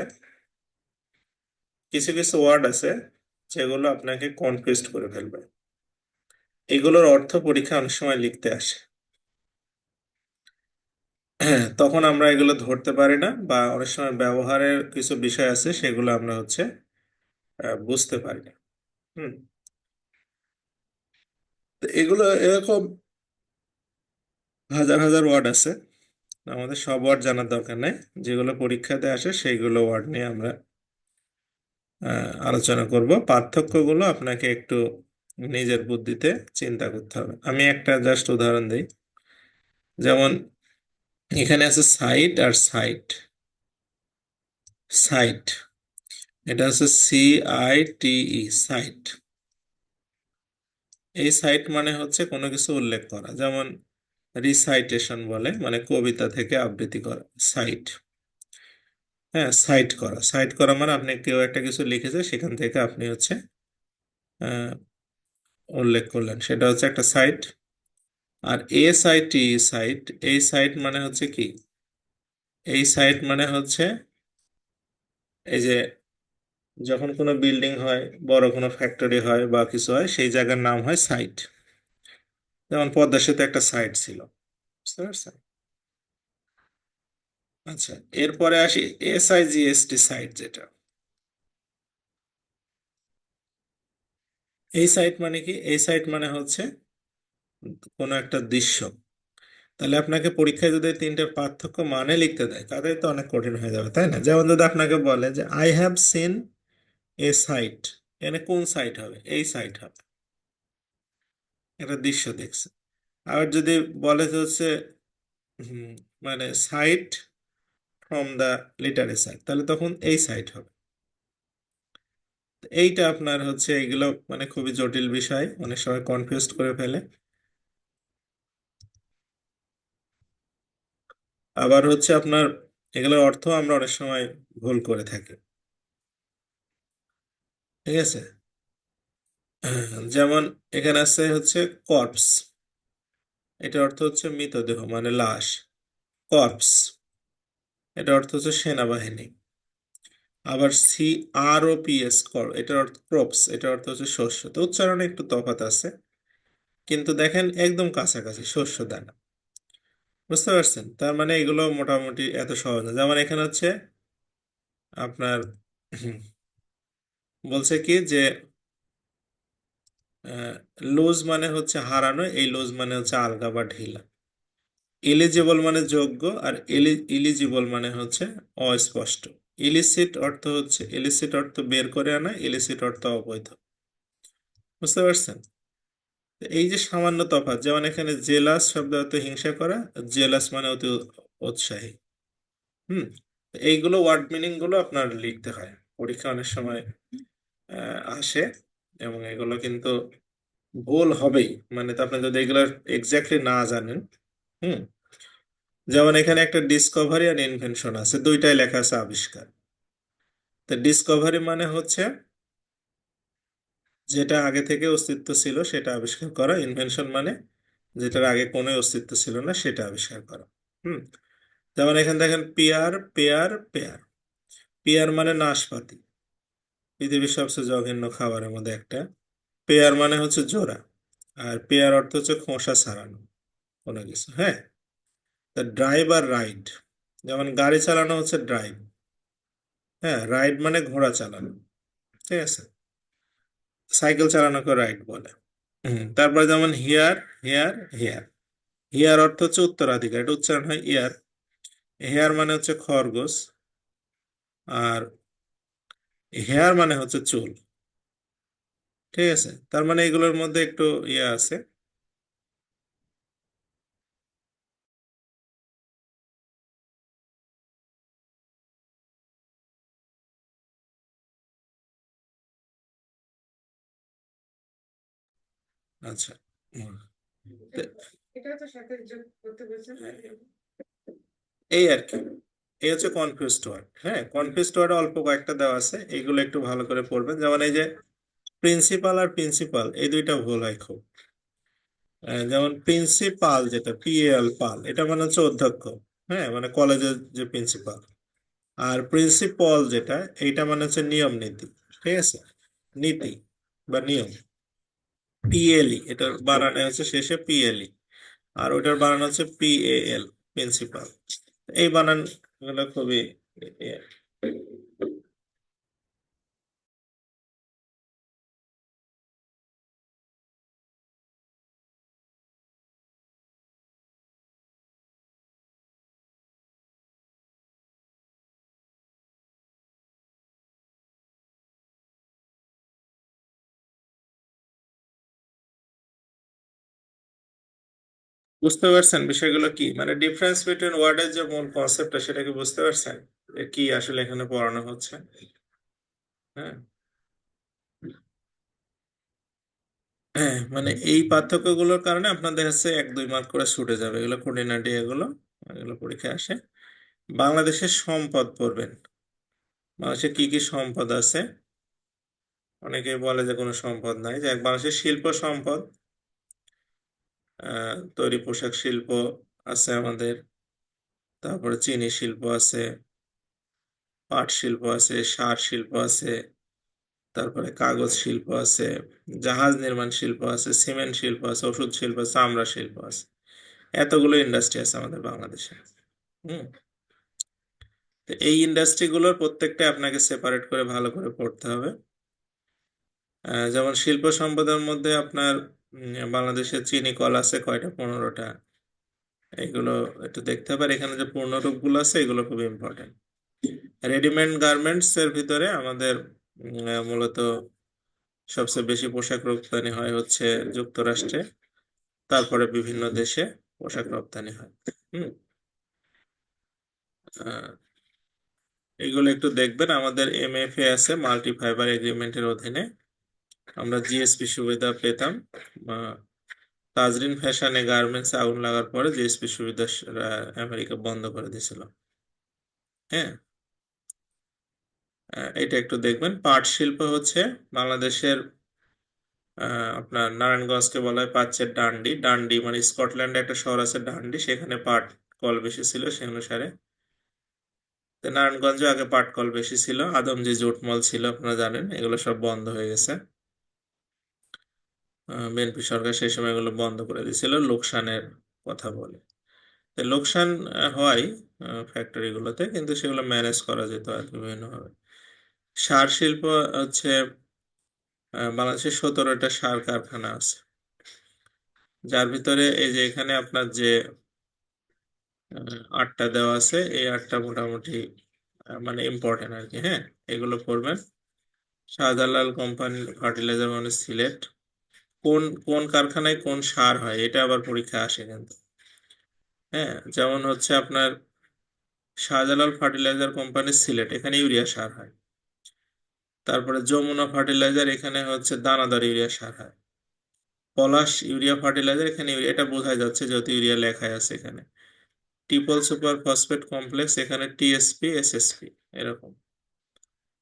কিছু কিছু ওয়ার্ড আছে যেগুলো আপনাকে কনফিউজড করে ফেলবে। এগুলোর অর্থ পরীক্ষা অনেক সময় লিখতে আসে, হ্যাঁ, তখন আমরা এগুলো ধরতে পারি না, বা অনেক সময় ব্যবহারের কিছু বিষয় আছে সেগুলো আমরা হচ্ছে বুঝতে পারি না। হুম, তো এগুলো এরকম হাজার হাজার ওয়ার্ড আছে, আমাদের সব ওয়ার্ড জানার দরকার নেই, যেগুলো পরীক্ষাতে আসে সেইগুলো ওয়ার্ড নিয়ে আমরা আলোচনা করব। পার্থক্যগুলো আপনাকে একটু নিজের বুদ্ধিতে চিন্তা করতে হবে। আমি একটা জাস্ট উদাহরণ দিই। যেমন এখানে আছে সাইট আর সাইট। সাইট, এটা হচ্ছে CITE, সাইট। এই সাইট মানে হচ্ছে কোনো কিছু উল্লেখ করা, যেমন রিসাইটেশন বলে, মানে কবিতা থেকে আবৃত্তি করা, সাইট। হ্যাঁ, সাইট করা, সাইট করা মানে আপনি কেউ একটা কিছু লিখেছে, সেখান থেকে আপনি হচ্ছে আহ, উল্লেখ করলেন, সেটা হচ্ছে একটা সাইট। আর SIT, সাইট, এই সাইট মানে হচ্ছে কি, এই সাইট মানে হচ্ছে এই যে যখন কোনো বিল্ডিং হয়, বড় কোনো ফ্যাক্টরি হয় বা কিছু হয়, সেই জায়গার নাম হয় সাইট। যেমন পদ্মা সেতু একটা সাইট ছিল, বুঝতে পারছেন? আচ্ছা, এরপরে আসি SIGST, সাইট যেটা। এই সাইট মানে কি, এই সাইট মানে হচ্ছে কোনো একটা দৃশ্য। তাহলে আপনাকে পরীক্ষায় যদি এই তিনটার পার্থক্য মানে লিখতে দেয়, তাহলে তো অনেক কঠিন হয়ে যাবে, তাই না? যেমন যদি আপনাকে বলে যে I have seen a site, এখানে কোন সাইট হবে? এই সাইট হবে, একটা দৃশ্য দেখছে। আবার যদি বলে যে হচ্ছে হুম, মানে সাইট ফ্রম দ্য লিটারেচার, তাহলে তখন এই সাইট হবে। এইটা আপনার হচ্ছে এগুলো মানে খুবই জটিল বিষয়, অনেক সময় কনফিউজ করে ফেলে। আবার হচ্ছে আপনার এগুলোর অর্থ আমরা অনেক সময় ভুল করে থাকি, ঠিক আছে? যেমন এখানে আছে হচ্ছে কর্পস, এটার অর্থ হচ্ছে মৃতদেহ মানে লাশ। কর্পস, এটা অর্থ হচ্ছে সেনাবাহিনী। আবার CROPS, এটার অর্থ ক্রপস, এটার অর্থ হচ্ছে শস্য। তো উচ্চারণে একটু তফাৎ আছে, কিন্তু দেখেন একদম কাছাকাছি, শস্য দানা। বুঝতে পারছেন? তার মানে এগুলো মোটামুটি এত সহজ না। যেমন এখানে হচ্ছে আপনার বলছে কি যে লুজ মানে হচ্ছে হারানো, এই লুজ মানে হচ্ছে আলগা বা ঢিলা। এলিজিবল মানে যোগ্য, আর ইলিজিবল মানে হচ্ছে অস্পষ্ট। ইলিসিট অর্থ হচ্ছে, ইলিসিট অর্থ বের করে আনা, ইলিসিট অর্থ অবৈধ। বুঝতে পারছেন? তো এই যে সামান্য তফাৎ, যেমন এখানে জেলাস শব্দ অর্থ হিংসা করা, জেলাস মানে অতি উৎসাহী। হুম, তো এইগুলো ওয়ার্ড মিনিং গুলো আপনার লিখতে হয়, পরীক্ষা অনেক সময় আসে, এবং এগুলো কিন্তু ভুল হবেই। মানে তো আপনি যদি এগুলো এক্স্যাক্টলি না জানেন। হুম, যেমন এখানে একটা ডিসকভারি আর ইনভেনশন আছে, দুইটাই লেখা আছে আবিষ্কার। তো ডিসকভারি মানে হচ্ছে যেটা আগে থেকে অস্তিত্ব ছিল সেটা আবিষ্কার করা, ইনভেনশন মানে যেটার আগে কোনো অস্তিত্ব ছিল না সেটা আবিষ্কার করা। হুম, যেমন এখানে দেখেন পেয়ার, পেয়ার, পেয়ার। পেয়ার মানে নাশপাতি, পৃথিবীর সবচেয়ে জঘন্য খাবারের মধ্যে একটা। পেয়ার মানে হচ্ছে জোড়া, আর পেয়ার অর্থ হচ্ছে খোসা ছাড়ানো কোনো কিছু। হ্যাঁ, তা ড্রাইভ আর রাইড, যেমন গাড়ি চালানো হচ্ছে ড্রাইভ। হ্যাঁ, রাইড মানে ঘোড়া চালানো, ঠিক আছে? সাইকেল চালানোকে রাইড বলে। তারপরে যেমন হিয়ার, হেয়ার, হেয়ার। হিয়ার অর্থ হচ্ছে উত্তরাধিকার, এটা উচ্চারণ হয় ইয়ার। হেয়ার মানে হচ্ছে খরগোশ, আর হেয়ার মানে হচ্ছে চুল। ঠিক আছে, তার মানে এগুলোর মধ্যে একটু ইয়ে আছে। আচ্ছা, হুম। তো এই আর কি, এই হচ্ছে কনফিউজড ওয়ার্ড। হ্যাঁ, কনফিউজড ওয়ার্ড অল্প কয়েকটা দেওয়া আছে, এগুলো একটু ভালো করে পড়বেন। যেমন এই যে প্রিন্সিপাল আর প্রিন্সিপাল, এই দুইটা ভুল হয় খুব। যেমন প্রিন্সিপাল, যেটা পাল, এটা মানে হচ্ছে অধ্যক্ষ। হ্যাঁ, মানে কলেজের যে প্রিন্সিপাল। আর প্রিন্সিপাল যেটা, এইটা মানে হচ্ছে নিয়ম নীতি। ঠিক আছে, নীতি বা নিয়ম। এটার বানানো হচ্ছে শেষে PLE, আর ওটার বানানো হচ্ছে PAL, প্রিন্সিপাল। এই বানান গুলো খুবই বুঝতে পারছেন বিষয়গুলো কি, মানে ডিফারেন্স বিটুইন ওয়ার্ডের যে মূল কনসেপ্টটা সেটা কি বুঝতে পারছেন, যে কি আসলে এখানে পড়ানো হচ্ছে? হ্যাঁ, হ্যাঁ, মানে এই পার্থক্যগুলোর কারণে আপনাদের হচ্ছে 1-2 মার্ক করে ছুটে যাবে, এগুলো খুঁটিনাটি, এগুলো এগুলো পরীক্ষায় আসে। বাংলাদেশের সম্পদ পড়বেন। বাংলাদেশে কি কি সম্পদ আছে? অনেকেই বলে যে কোনো সম্পদ নাই, যে বাংলাদেশের শিল্প সম্পদ, তৈরি পোশাক শিল্প আছে আমাদের, তারপরে চিনি শিল্প আছে, পাট শিল্প আছে, সার শিল্প আছে, তারপরে কাগজ শিল্প আছে, জাহাজ নির্মাণ শিল্প আছে, সিমেন্ট শিল্প আছে, ওষুধ শিল্প, চামড়া শিল্প আছে। এতগুলো ইন্ডাস্ট্রি আছে আমাদের বাংলাদেশে। হুম। তো এই ইন্ডাস্ট্রিগুলোর প্রত্যেকটা আপনাকে সেপারেট করে ভালো করে পড়তে হবে। যেমন শিল্প সম্পদের মধ্যে আপনার বাংলাদেশের চিনি কল আছে কয়টা? 15টা। এগুলো একটু দেখতে হবে, আর এখানে যে পূর্ণরূপগুলো আছে এগুলো খুব ইম্পর্টেন্ট। রেডিমেড গার্মেন্টস এর ভিতরে আমাদের মূলত সবচেয়ে বেশি পোশাক রপ্তানি হয় হচ্ছে যুক্তরাষ্ট্রে, তারপরে বিভিন্ন দেশে পোশাক রপ্তানি হয়। হুম। আহ, এগুলো একটু দেখবেন, আমাদের এমএফএ আছে, মাল্টি ফাইবার এগ্রিমেন্টের অধীনে আমরা জিএসপি সুবিধা পেতাম। আহ, তাজরিন ফ্যাশনে গার্মেন্টস আগুন লাগার পরে জিএসপি সুবিধা আমেরিকা বন্ধ করে দিয়েছিল। হ্যাঁ। এটা একটু দেখবেন। পাট শিল্প হচ্ছে বাংলাদেশের, আপনার নারায়ণগঞ্জকে বলা হয় পাচ্ছের ডান্ডি। ডান্ডি মানে স্কটল্যান্ডে একটা শহর আছে ডান্ডি, সেখানে পাট কল বেশি ছিল সেই অনুসারে। তো নারায়ণগঞ্জে আগে পাট কল বেশি ছিল, আদমজি জুট মল ছিল, আপনারা জানেন, এগুলো সব বন্ধ হয়ে গেছে। বিএনপি সরকার সেই সময় এগুলো বন্ধ করে দিয়েছিল লোকসানের কথা বলে। তো লোকসান হয় ফ্যাক্টরিগুলোতে, কিন্তু সেগুলো ম্যানেজ করা যেত আর কি বিভিন্নভাবে। সার শিল্প হচ্ছে বাংলাদেশে 17টা সার কারখানা আছে, যার ভিতরে এই যে এখানে আপনার যে 8টা দেওয়া আছে, এই 8টা মোটামুটি মানে ইম্পর্টেন্ট আর কি। হ্যাঁ, এগুলো পড়বেন। শাহজালাল কোম্পানি ফার্টিলাইজার মানে সিলেট। কোন কোন কারখানায় কোন সার হয় এটা আবার পরীক্ষা আসে কিন্তু। হ্যাঁ, যেমন হচ্ছে আপনার শাহজালাল ফার্টিলাইজার কোম্পানি সিলেট, এখানে ইউরিয়া সার হয়। তারপরে যমুনা ফার্টিলাইজার, এখানে হচ্ছে দানাদার ইউরিয়া সার হয়। পলাশ ইউরিয়া ফার্টিলাইজার, এখানে এটা বোঝা যাচ্ছে যেহেতু ইউরিয়া লেখাই আছে এখানে। ট্রিপল সুপার ফসফেট কমপ্লেক্স, এখানে টিএসপি এসএসপি, এরকম।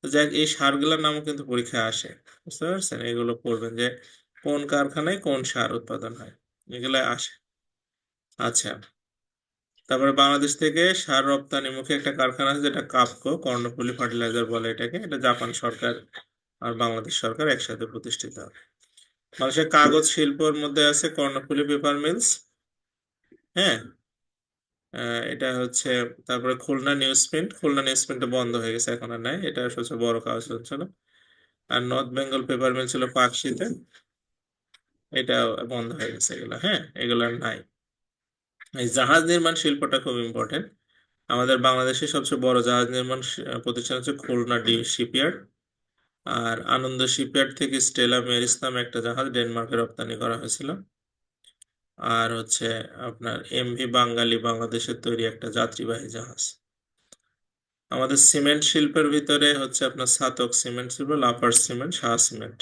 তো যাক, এই সারগুলোর নামও কিন্তু পরীক্ষায় আসে। বুঝতে পারছেন? এগুলো পড়বেন যে কোন কারখানায় কোন সার উৎপাদন হয়, এগুলো আসে। আচ্ছা। তারপরে বাংলাদেশ থেকে সার রপ্তানিমুখী একটা কারখানা আছে যেটা কাপকো, কর্ণফুলী ফার্টিলাইজার বলে এটাকে, এটা জাপান সরকার আর বাংলাদেশ সরকার একসাথে প্রতিষ্ঠিত হয়। বাংলাদেশের কাগজ শিল্পের মধ্যে আছে কর্ণফুলী পেপার মিলস। হ্যাঁ। এটা হচ্ছে, তারপরে Khulna news print, Khulna news print বন্ধ হয়ে গেছে, এখন আর নাই, এটা সবচেয়ে বড় কাগজ ছিল। আর নর্থ বেঙ্গল পেপার মিল ছিল পাকশিতে, এটা বন্ধ হয়ে গেছে এগুলো। হ্যাঁ, এগুলো আর নাই। এই জাহাজ নির্মাণ শিল্পটা খুব ইম্পর্টেন্ট। আমাদের বাংলাদেশের সবচেয়ে বড় জাহাজ নির্মাণ প্রতিষ্ঠান হচ্ছে খুলনা ডি শিপইয়ার্ড। আর আনন্দ শিপইয়ার্ড থেকে স্টেলা মেরিস নামে একটা জাহাজ ডেনমার্কে রপ্তানি করা হয়েছিল। আর হচ্ছে আপনার এমভি বাঙালি, বাংলাদেশের তৈরি একটা যাত্রীবাহী জাহাজ। আমাদের সিমেন্ট শিল্পের ভিতরে হচ্ছে আপনার ছাতক সিমেন্ট শিল্প, লাফার্জ সিমেন্ট, শাহ সিমেন্ট,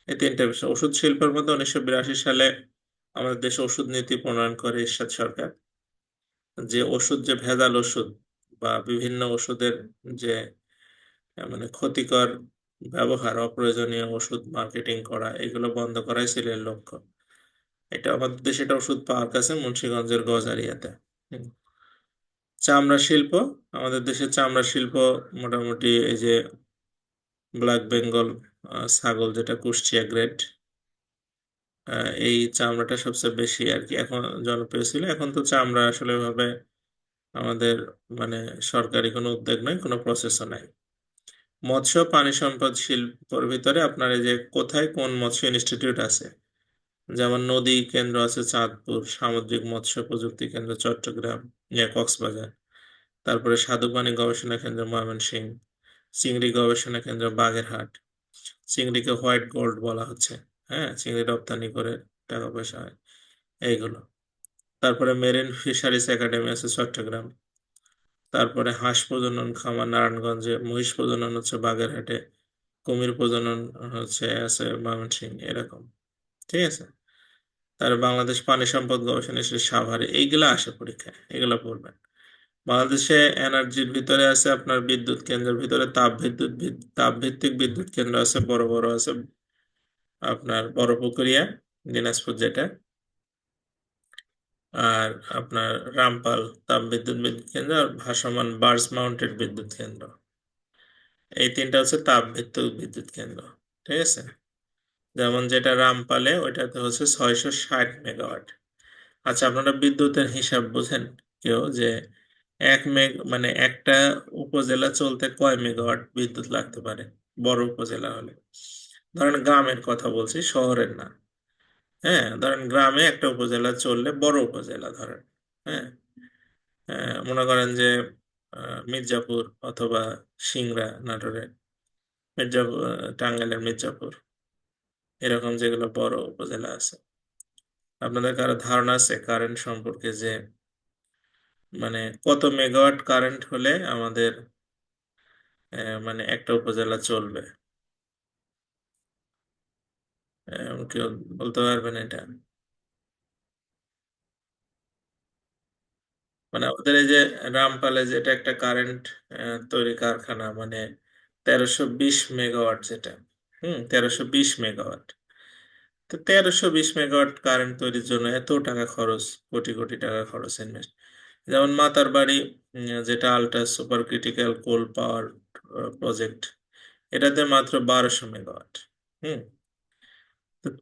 এই তিনটা বিষয়। ওষুধ শিল্পের মধ্যে 1982 সালে আমাদের দেশে ওষুধ নীতি প্রণয়ন করে এরশাদ সরকার। যে ওষুধ, যে ভেজাল ওষুধ বা বিভিন্ন ওষুধের যে মানে ক্ষতিকর ব্যবহার, অপ্রয়োজনীয় ওষুধ মার্কেটিং করা, এগুলো বন্ধ করাই ছিল এর লক্ষ্য। এটা আমাদের দেশে এটা ওষুধ পার্ক আছে মুন্সিগঞ্জের গজারিয়াতে। হুম। চামড়া শিল্প, আমাদের দেশের চামড়া শিল্প মোটামুটি এই যে ব্ল্যাক বেঙ্গল ছাগল, যেটা কুষ্টিয়া গ্রেড, এই চামড়াটা সবচেয়ে বেশি আর কি এখন জনপ্রিয় ছিল। এখন তো চামড়া আসলে ভাবে আমাদের মানে সরকারি কোনো উদ্যোগ নাই, কোনো প্রসেসও নাই। মৎস্য প্রাণী সম্পদ শিল্পের ভিতরে আপনার এই যে কোথায় কোন মৎস্য ইনস্টিটিউট আছে, যেমন নদী কেন্দ্র আছে চাঁদপুর, সামুদ্রিক মৎস্য প্রযুক্তি কেন্দ্র চট্টগ্রাম, কক্সবাজার। তারপরে স্বাদুপানি গবেষণা কেন্দ্র ময়মনসিংহ, চিংড়ি গবেষণা কেন্দ্র বাগেরহাট। চিংড়িকে হোয়াইট গোল্ড বলা হচ্ছে। হ্যাঁ, চিংড়ি রপ্তানি করে টাকা পয়সা হয়, এইগুলো। তারপরে মেরিন ফিশারিজ একাডেমি আছে চট্টগ্রাম। তারপরে হাঁস প্রজনন খামার নারায়ণগঞ্জে, মহিষ প্রজনন হচ্ছে বাগেরহাটে, কুমির প্রজনন হচ্ছে আছে ময়মনসিংহ, এরকম। ঠিক আছে। তার বাংলাদেশ পানি সম্পদ গবেষণা ইনস্টিটিউট সাভারে, এইগুলা আসে পরীক্ষায়, এগুলা পড়বেন। বাংলাদেশে এনার্জির ভিতরে আছে আপনার বিদ্যুৎ কেন্দ্রের ভিতরে তাপভিত্তিক বিদ্যুৎ কেন্দ্র আছে, বড় বড় আছে। আপনার বড়পুকুরিয়া, দিনাজপুর যেটা, আর আপনার রামপাল বিদ্যুৎ কেন্দ্র, আর ভাসমান বার্জ মাউন্টেড বিদ্যুৎ কেন্দ্র। এই তিনটা হচ্ছে তাপভিত্তিক বিদ্যুৎ কেন্দ্র। ঠিক আছে। যেমন যেটা রামপালে, ওইটাতে হচ্ছে 660 মেগাওয়াট। আচ্ছা, আপনারা বিদ্যুতের হিসাব বুঝেন কেউ, যে মানে একটা উপজেলা চলতে কয় মেগাওয়াট বিদ্যুৎ লাগতে পারে? বড় উপজেলা হলে, ধরেন গ্রামের কথা বলছি, শহরের না। হ্যাঁ, ধরেন গ্রামে একটা উপজেলা চললে, বড় উপজেলা ধরেন, হ্যাঁ, মনে করেন যে মির্জাপুর অথবা সিংড়া নাটোরে, মির্জাপুর, টাঙ্গাইলের মির্জাপুর, এরকম যেগুলো বড় উপজেলা আছে। আপনাদের কারো ধারণা আছে কারেন্ট সম্পর্কে, যে মানে কত মেগাওয়াট কারেন্ট হলে আমাদের মানে একটা উপজেলা চলবে? কেউ বলতে পারবেন এটা? মানে আমাদের এই যে রামপালে, যেটা একটা কারেন্ট তৈরি কারখানা, মানে 1320 মেগাওয়াট যেটা, 1320 মেগাওয়াট। তো 1320 মেগাওয়াট কারেন্ট তৈরির জন্য এত টাকা খরচ, কোটি কোটি টাকা খরচ, ইনভেস্ট। যেমন মাতার বাড়ি, যেটা আল্ট্রা সুপার ক্রিটিক্যাল কোল পাওয়ার প্রজেক্ট, এটাতে মাত্র 1200 মেগাওয়াট। হুম।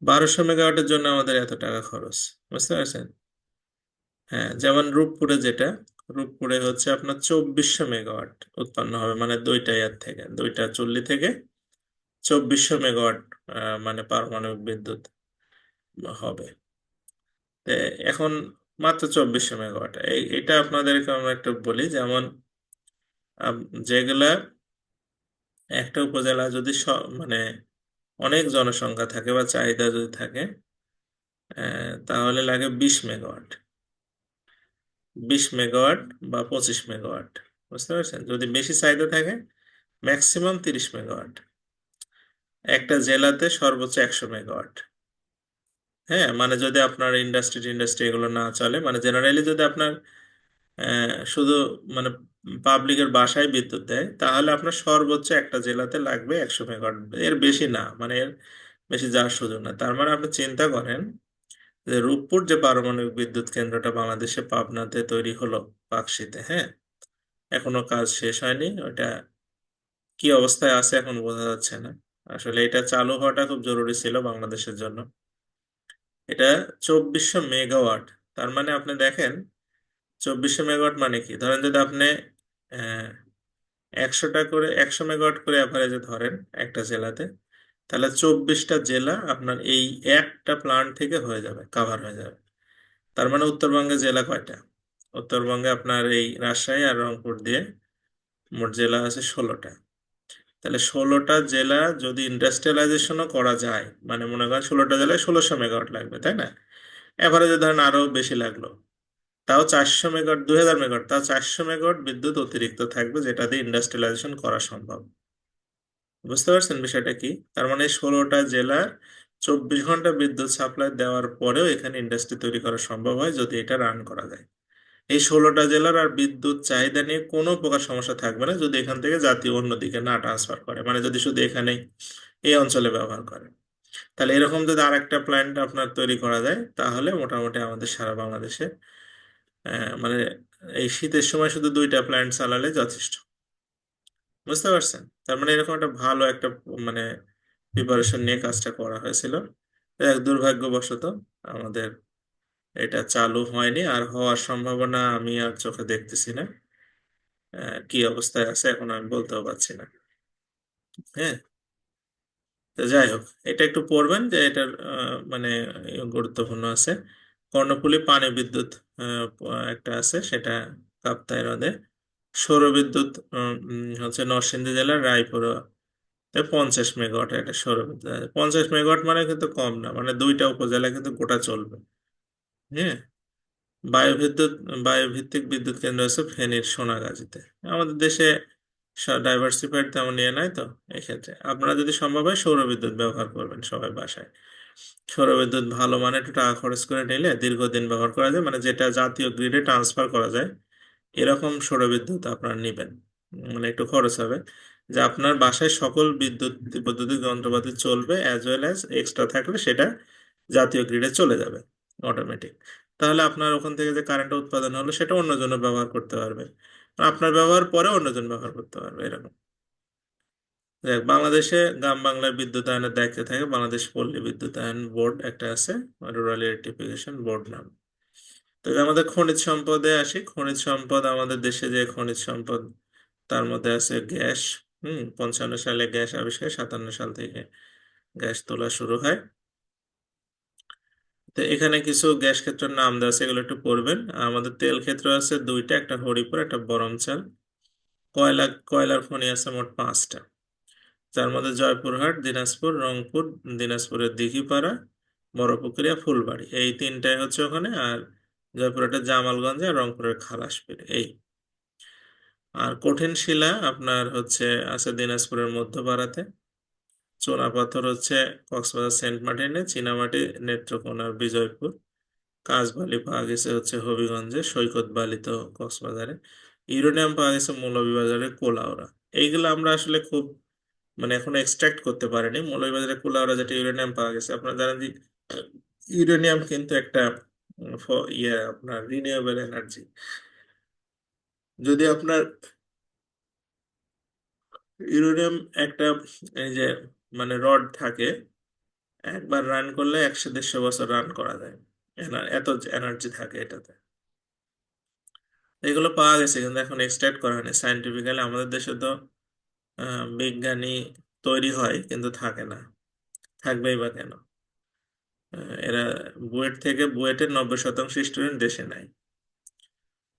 1200 মেগাওয়াটের জন্য আমাদের এত টাকা খরচ, বুঝতে পারছেন? হ্যাঁ, যেমন রূপপুরে যেটা, রূপপুরে হচ্ছে আপনার 2400 মেগাওয়াট উৎপন্ন হবে, মানে দুইটা ইয়ার থেকে, দুইটা চুল্লি থেকে 2400 মেগাওয়াট মানে পারমাণবিক বিদ্যুৎ হবে। তে এখন মাত্র 2400 মেগাওয়াট, এটা আপনাদেরকে আমরা একটু বলি, যেমন যেগুলা একটা উপজেলা যদি মানে অনেক জনসংখ্যা থাকে বা চাহিদা যদি থাকে, তাহলে লাগে 20 মেগাওয়াট। 20 মেগাওয়াট বা 25 মেগাওয়াট, বুঝতে পারছেন? যদি বেশি চাহিদা থাকে, ম্যাক্সিমাম 30 মেগাওয়াট। একটা জেলাতে সর্বোচ্চ 100 মেগাওয়াট। হ্যাঁ, মানে যদি আপনার ইন্ডাস্ট্রি এগুলো না চলে, মানে জেনারেলি যদি আপনার শুধু মানে পাবলিকের বাসায় বিদ্যুৎ দেয়, তাহলে আপনার সর্বোচ্চ একটা জেলাতে লাগবে 100 মেগাওয়াট, এর বেশি না, মানে এর বেশি যাওয়ার সুযোগ না। তার মানে আপনি চিন্তা করেন যে রূপপুর যে পারমাণবিক বিদ্যুৎ কেন্দ্রটা বাংলাদেশে পাবনাতে তৈরি হলো, পাকশীতে, হ্যাঁ, এখনো কাজ শেষ হয়নি। ওটা কি অবস্থায় আছে এখন বোঝা যাচ্ছে না। আসলে এটা চালু হওয়াটা খুব জরুরি ছিল বাংলাদেশের জন্য। এটা 2400 মেগাওয়াট। তার মানে আপনি দেখেন, 2400 মেগাওয়াট মানে কি, ধরেন যদি আপনি আহ 100 মেগাওয়াট করে অ্যাভারেজে ধরেন একটা জেলাতে, তাহলে 24টা জেলা আপনার এই একটা প্লান্ট থেকে হয়ে যাবে, কাভার হয়ে যাবে। তার মানে উত্তরবঙ্গে জেলা কয়টা? উত্তরবঙ্গে আপনার এই রাজশাহী আর রংপুর দিয়ে মোট জেলা আছে 16টা। তাহলে 16টা জেলা যদি ইন্ডাস্ট্রিয়ালাইজেশনও করা যায়, মানে মনে করেন 16টা জেলায় 1600 মেগাওয়াট লাগবে, তাই না? এভারেজে ধরেন আরো বেশি লাগলো, তাও 400 মেগাওয়াট, 2000 মেগাওয়াট, তাও 400 মেগাওয়াট বিদ্যুৎ অতিরিক্ত থাকবে, যেটা দিয়ে ইন্ডাস্ট্রিয়ালাইজেশন করা সম্ভব। বুঝতে পারছেন বিষয়টা কি? তার মানে 16টা জেলার 24 ঘন্টা বিদ্যুৎ সাপ্লাই দেওয়ার পরেও এখানে ইন্ডাস্ট্রি তৈরি করা সম্ভব হয়, যদি এটা রান করা যায়। এই 16টা জেলার আর বিদ্যুৎ চাহিদা নিয়ে কোনো প্রকার সমস্যা থাকবে না, যদি এখান থেকে জাতীয় অন্যদিকে না ট্রান্সফার করে, মানে যদি শুধু এখানে এই অঞ্চলে ব্যবহার করে। তাহলে এরকম যদি আরেকটা প্ল্যান্ট আপনার তৈরি করা যায়, তাহলে মোটামুটি আমাদের সারা বাংলাদেশে মানে এই শীতের সময় শুধু দুইটা প্ল্যান্ট চালালে যথেষ্ট। বুঝতে পারছেন? তার মানে এরকম একটা ভালো একটা মানে প্রিপারেশন নিয়ে কাজটা করা হয়েছিল। এক দুর্ভাগ্যবশত আমাদের এটা চালু হয়নি, আর হওয়ার সম্ভাবনা আমি আর চোখে দেখতেছি না। কি অবস্থায় আছে এখন আমি বলতেও পারছি না। হ্যাঁ। তো যাই হোক, এটা একটু পড়বেন যে এটার মানে গুরুত্বপূর্ণ আছে। কর্ণফুলী পানি বিদ্যুৎ একটা আছে, সেটা কাপ্তাই হ্রদে। সৌরবিদ্যুৎ হচ্ছে নরসিংদী জেলার রায়পুরা 50 মেগাওয়াট একটা সৌরবিদ্যুৎ আছে। 50 মেগাওয়াট মানে কিন্তু কম না, মানে দুইটা উপজেলা কিন্তু গোটা চলবে। হ্যাঁ, বায়ুবিদ্যুৎ বায়ুভিত্তিক বিদ্যুৎ কেন্দ্র আছে ফেনীর সোনাগাজীতে। আমাদের দেশে ডাইভার্সিফাইড তেমন ইয়ে নাই তো। এক্ষেত্রে আপনারা যদি সম্ভব হয় সৌরবিদ্যুৎ ব্যবহার করবেন সবাই বাসায়। সৌরবিদ্যুৎ ভালো মানে একটু টাকা খরচ করে নিলে দীর্ঘদিন ব্যবহার করা যায়, মানে যেটা জাতীয় গ্রিডে ট্রান্সফার করা যায় এরকম সৌরবিদ্যুৎ আপনারা নেবেন। মানে একটু খরচ হবে, যে আপনার বাসায় সকল বিদ্যুৎ বৈদ্যুতিক যন্ত্রপাতি চলবে, অ্যাজ ওয়েল অ্যাজ এক্সট্রা থাকলে সেটা জাতীয় গ্রিডে চলে যাবে অটোমেটিক। তাহলে আপনার ওখান থেকে যে কারেন্টটা উৎপাদন হলো সেটা অন্যজন ব্যবহার করতে পারবে, আপনার ব্যবহার পরে অন্যজন ব্যবহার করতে পারবে এরকম। দেখ, বাংলাদেশে গ্রাম বাংলার বিদ্যুতায়নের দায়িত্বে থাকে বাংলাদেশ পল্লী বিদ্যুতায়ন বোর্ড একটা আছে, রুরাল ইলেকট্রিফিকেশন বোর্ড নাম। তো এই আমাদের খনিজ সম্পদে আসি। খনিজ সম্পদ, আমাদের দেশে যে খনিজ সম্পদ তার মধ্যে আছে গ্যাস। 55 সালে গ্যাস আবিষ্কার, 57 সাল থেকে গ্যাস তোলা শুরু হয়। তো এখানে কিছু গ্যাস ক্ষেত্রের নাম দেওয়া আছে, এগুলো একটু পড়বেন। আর আমাদের তেল ক্ষেত্র আছে দুইটা, একটা হরিপুর একটা বরমচাল। কয়লা, কয়লার খনি আছে মোট 5টা, যার মধ্যে জয়পুরহাট, দিনাজপুর, রংপুর, দিনাজপুরের দিঘিপাড়া, বড়পুকুরিয়া, ফুলবাড়ি, এই তিনটাই হচ্ছে ওখানে। আর জয়পুরহাটের জামালগঞ্জে আর রংপুরের খালাসপীর এই। আর কঠিন শিলা আপনার হচ্ছে আছে দিনাজপুরের মধ্যপাড়াতে। চুনাপাথর হচ্ছে কক্সবাজার সেন্ট মার্টিনে, চীনামাটি নেত্রকোনার বিজয়পুর, কাঁচবালি পাওয়া গেছে হচ্ছে হবিগঞ্জে, সৈকত বালি তো কক্সবাজারে, ইউরেনিয়াম পাওয়া গেছে মৌলভীবাজারে কোলাউড়া। এইগুলো আমরা আসলে খুব মানে এখনো এক্সট্রাক্ট করতে পারিনি। মৌলভীবাজারে কোলাউড়া যেটা ইউরেনিয়াম পাওয়া গেছে, আপনারা জানেন যে ইউরেনিয়াম কিন্তু একটা আপনার রিনিউয়েবল এনার্জি। যদি আপনার ইউরেনিয়াম একটা এই যে মানে রড থাকে, একবার রান করলে 100-150 বছর রান করা যায়। এত এনার্জি থাকে এটাতে। এগুলো পাওয়া গেছে কিন্তু এখন এক্সট্রাক্ট করা হয়নি সাইন্টিফিক্যালি। আমাদের দেশে তো বিজ্ঞানী তৈরি হয় কিন্তু থাকে না, থাকবেই বা কেন? এরা বুয়েট থেকে, বুয়েটের 90% স্টুডেন্ট দেশে নাই,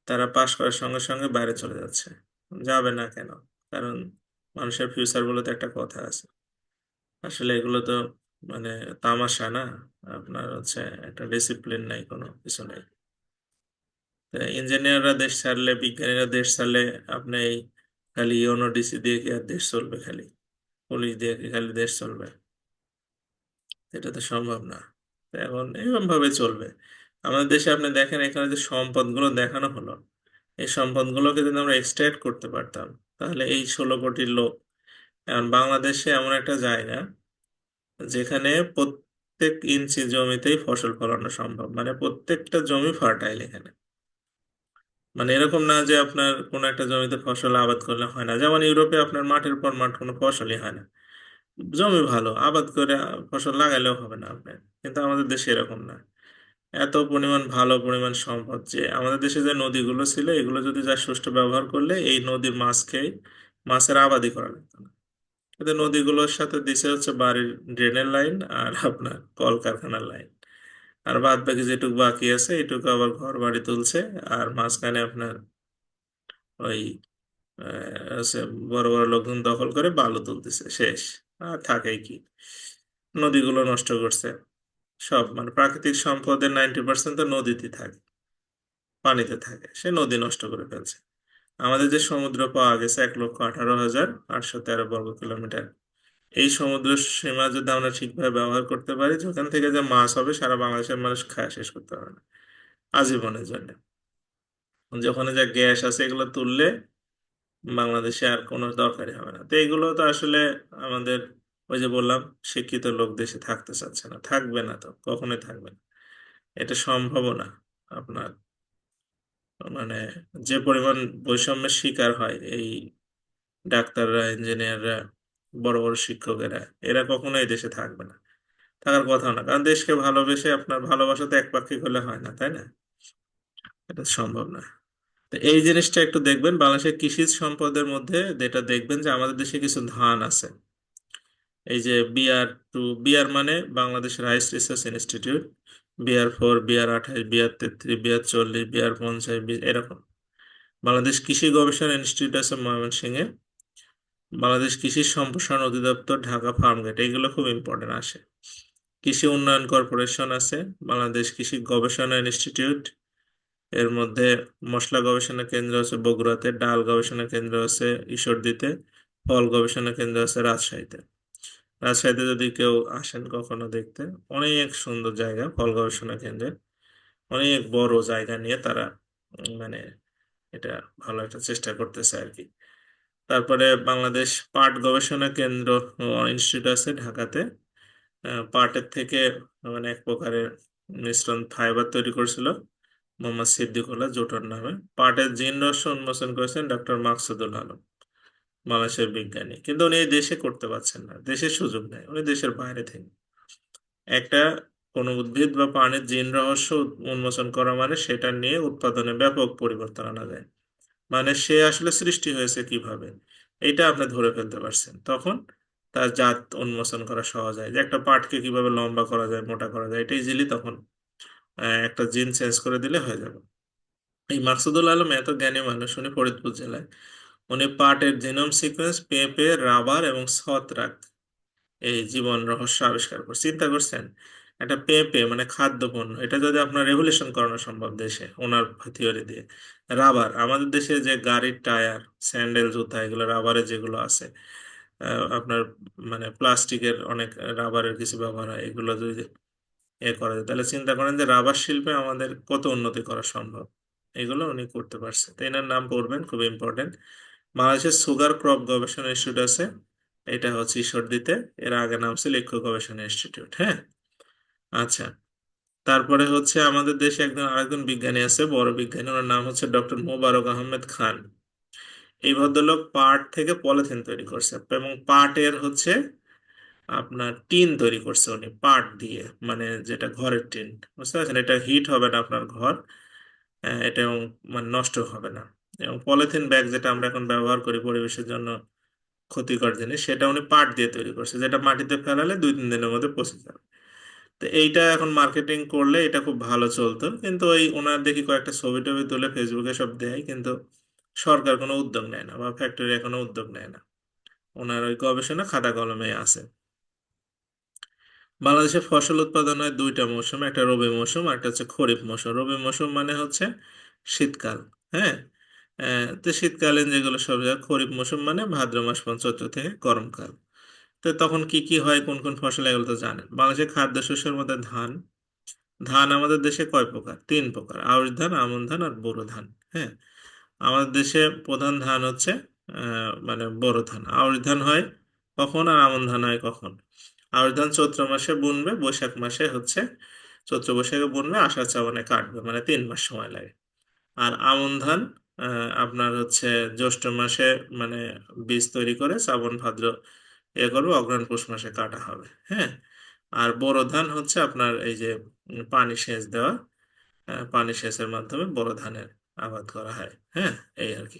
তারা পাশ করার সঙ্গে সঙ্গে বাইরে চলে যাচ্ছে। যাবে না কেন? কারণ মানুষের ফিউচার বলে তো একটা কথা আছে। আসলে এগুলো তো মানে তামাশা না, আপনার হচ্ছে একটা ডিসিপ্লিন নাই, কোনো কিছু নেই। ইঞ্জিনিয়াররা দেশ ছাড়লে, বিজ্ঞানীরা দেশ ছাড়লে, আপনি এই খালি ইউনো ডিসি দিয়ে কি আর দেশ চলবে? খালি পুলিশ দিয়ে কি খালি দেশ চলবে? এটা তো সম্ভব না। তো এখন এরকম ভাবে চলবে। আমাদের দেশে আপনি দেখেন, এখানে যে সম্পদগুলো দেখানো হলো, এই সম্পদগুলোকে যদি আমরা এক্সট্রাক্ট করতে পারতাম, তাহলে এই 16 কোটি লোক। এখন বাংলাদেশে এমন একটা জায়গা যেখানে প্রত্যেক ইঞ্চি জমিতেই ফসল ফলানো সম্ভব, মানে প্রত্যেকটা জমি ফার্টাইল এখানে। মানে এরকম না যে আপনার কোনো একটা জমিতে ফসল আবাদ করলে হয় না, যেমন ইউরোপে আপনার মাঠের পর মাঠ কোনো ফসলই হয় না। জমি ভালো, আবাদ করে ফসল লাগাইলেও হবে না আপনার। কিন্তু আমাদের দেশে এরকম না। এত পরিমাণ ভালো পরিমাণ সম্পদ, যে আমাদের দেশে যে নদীগুলো ছিল এগুলো যদি যা সুষ্ঠু ব্যবহার করলে এই নদীর মাছ খেয়ে মাছের আবাদই করা লাগতো না। কিন্তু নদীগুলোর সাথে দিছে হচ্ছে বাড়ির ড্রেনের লাইন আর আপনার কলকারখানার লাইন। আর বাদ বাকি যেটুকু বাকি আছে এটুকু আবার ঘর বাড়ি তুলছে। আর মাঝখানে আপনার ওই হচ্ছে বড় বড় লোকজন দখল করে বালু তুলতেছে, শেষ। আর থাকেই কি? নদীগুলো নষ্ট করছে সব। মানে প্রাকৃতিক সম্পদের 90% তো নদীতে থাকে, পানিতে থাকে, সে নদী নষ্ট করে ফেলছে। আমাদের যে সমুদ্র পাওয়া গেছে 1,18,813 বর্গ কিলোমিটার, এই সমুদ্র সীমা যদি আমরা ঠিকভাবে ব্যবহার করতে পারি, যেখান থেকে যে মাছ হবে সারা বাংলাদেশের মানুষ খায় শেষ করতে পারে না আজীবনের জন্য। যখন যে গ্যাস আছে এগুলো তুললে বাংলাদেশে আর কোনো দরকারই হবে না। তো এগুলো তো আসলে আমাদের, ওই যে বললাম, শিক্ষিত লোক দেশে থাকতে চাচ্ছে না, থাকবে না তো, কখনোই থাকবে না। এটা সম্ভবও না আপনার। মানে যে পরিমাণ বৈষম্যের শিকার হয় এই ডাক্তাররা, ইঞ্জিনিয়াররা, বড় বড় শিক্ষকেরা, এরা কখনো এই দেশে থাকবে না, থাকার কথা না। কারণ দেশকে ভালোবেসে, আপনার ভালোবাসা তো একপাক্ষিক হলে হয় না, তাই না? এটা সম্ভব না। তো এই জিনিসটা একটু দেখবেন বাংলাদেশের কৃষি সম্পদের মধ্যে, যেটা দেখবেন যে আমাদের দেশে কিছু ধান আছে। এই যে BR2, বিআর মানে Bangladesh rice research institute, BR4, BR28, BR33, BR40, BR50, এরকম। বাংলাদেশ কৃষি গবেষণা ইনস্টিটিউট আছে ময়মনসিংহে, বাংলাদেশ কৃষি সম্প্রসারণ অধিদপ্তর ঢাকা ফার্ম গেট, এগুলো খুব ইম্পর্টেন্ট আসে। কৃষি উন্নয়ন কর্পোরেশন আছে, বাংলাদেশ কৃষি গবেষণা ইনস্টিটিউট, এর মধ্যে মশলা গবেষণা কেন্দ্র আছে বগুড়াতে, ডাল গবেষণা কেন্দ্র আছে ঈশ্বরদীতে, ফল গবেষণা কেন্দ্র আছে রাজশাহীতে। রাজশাহীতে যদি কেউ আসেন কখনো দেখতে, অনেক সুন্দর জায়গা ফল গবেষণা কেন্দ্রে, অনেক বড় জায়গা নিয়ে তারা মানে এটা ভালো একটা চেষ্টা করতেছে আর কি। তারপরে বাংলাদেশ পাট গবেষণা কেন্দ্র ইনস্টিটিউট আছে ঢাকাতে। পাটের থেকে এক প্রকারের মিশ্রণ ফাইবার তৈরি করেছিল মোহাম্মদ সিদ্দিকুল্লাহ জোটর নামে। পাটের জিন রহস্য উন্মোচন করেছেন ডক্টর মাকসুদুল আলম, বাংলাদেশের বিজ্ঞানী। কিন্তু উনি এই দেশে করতে পারছেন না, দেশের সুযোগ নেই, উনি দেশের বাইরে থেকে। একটা কোনো উদ্ভিদ বা প্রাণীর জিন রহস্য উন্মোচন করা মানে সেটা নিয়ে উৎপাদনে ব্যাপক পরিবর্তন আনা যায়। মানে সে আসলে সৃষ্টি হয়েছে কিভাবে, এটা আপনি ধরে ফেলতে পারছেন, তখন তার জাত উন্মোচন করা সহজ হয়। যে একটা পাটকে কিভাবে লম্বা করা যায়, মোটা করা যায়, এটা ইজিলি তখন একটা জিন চেঞ্জ করে দিলে হয়ে যাবে। এই মাকসুদুল আলম এত জ্ঞানী মানুষ, উনি ফরিদপুর জেলায়। উনি পাটের জিনোম সিকোয়েন্স, পেঁপে, রাবার এবং ছত্রাক এই জীবন রহস্য আবিষ্কার করে। চিন্তা করছেন, একটা পেঁপে মানে খাদ্যপণ্য, এটা যদি আপনার রেভলিউশন করানো সম্ভব দেশে ওনার থিওরি দিয়ে। রাবার, আমাদের দেশে যে গাড়ির টায়ার, স্যান্ডেল, জুতা, এগুলো রাবারের যেগুলো আছে, আপনার প্লাস্টিকের অনেক রাবারের কিছু ব্যবহার হয়, এগুলো যদি করা যায় তাহলে চিন্তা করেন যে রাবার শিল্পে আমাদের কত উন্নতি করা সম্ভব। এগুলো উনি করতে পারছে, তো এনার নাম পড়বেন, খুব ইম্পর্টেন্ট। বাংলাদেশের সুগার ক্রপ গবেষণা ইনস্টিটিউট আছে, এটা হচ্ছে ঈশ্বরদীতে। এর আগে নাম ছিল ইক্ষু গবেষণা ইনস্টিটিউট। হ্যাঁ, আচ্ছা। তারপরে হচ্ছে আমাদের দেশে আরেকজন বিজ্ঞানী আছে, বড় বিজ্ঞানী, ওনার নাম হচ্ছে ডক্টর মোবারক আহমেদ খান। এই ভদ্রলোক পাট থেকে পলিথিন তৈরি করছে, এবং পাটের হচ্ছে আপনার টিন তৈরি করছে উনি পাট দিয়ে, যেটা ঘরের টিন, বুঝতে পারছেন? এটা হিট হবে না আপনার ঘর, এটা এবং নষ্ট হবে না। এবং পলিথিন ব্যাগ যেটা আমরা এখন ব্যবহার করি পরিবেশের জন্য ক্ষতিকর জিনিস, সেটা উনি পাট দিয়ে তৈরি করছে, যেটা মাটিতে ফেলালে 2-3 দিনের মধ্যে পচে যাবে। তো এইটা এখন মার্কেটিং করলে এটা খুব ভালো চলতো, কিন্তু ওই ওনার দেখি কয়েকটা ছবি টবি তুলে ফেসবুকে সব দেয়, কিন্তু সরকার কোনো উদ্যোগ নেয় না বা ফ্যাক্টরি এখনো উদ্যোগ নেয় না। ওনার ওই গবেষণা খাতা কলমে আছে। বাংলাদেশে ফসল উৎপাদন হয় দুইটা মৌসুমে, একটা রবি মৌসুম আর একটা হচ্ছে খরিফ মৌসুম। রবি মৌসুম মানে হচ্ছে শীতকাল। হ্যাঁ, তো শীতকালীন যেগুলো সবজি, আর খরিফ মৌসুম মানে ভাদ্র মাস চৈত্র থেকে গরমকাল। তো তখন কি কি হয়, কোন কোন ফসল, এগুলো তো জানেন। বাংলাদেশের খাদ্যশস্যের মধ্যে ধান। ধান আমাদের দেশে কয় প্রকার? 3 প্রকার: আউশ ধান, আমন ধান আর বোরো ধান। হ্যাঁ, আমাদের দেশে প্রধান ধান হচ্ছে বোরো ধান। আউশ ধান হয় কখন আর আমন ধান হয় কখন? আউশ ধান চৈত্র মাসে বুনবে, বৈশাখ মাসে হচ্ছে চৈত্র বৈশাখে বুনবে, আষাঢ় শ্রাবণে কাটবে, 3 মাস সময় লাগে। আর আমন ধান আপনার হচ্ছে জ্যৈষ্ঠ মাসে মানে বীজ তৈরি করে শ্রাবণ ভাদ্র করবে, অগ্রহায়ণ পৌষ মাসে কাটা হবে। হ্যাঁ, আর বোরো ধান হচ্ছে আপনার এই যে পানি সেচ দেওয়া, পানি সেচের মাধ্যমে বোরো ধানের আবাদ করা হয়। হ্যাঁ, এই আর কি।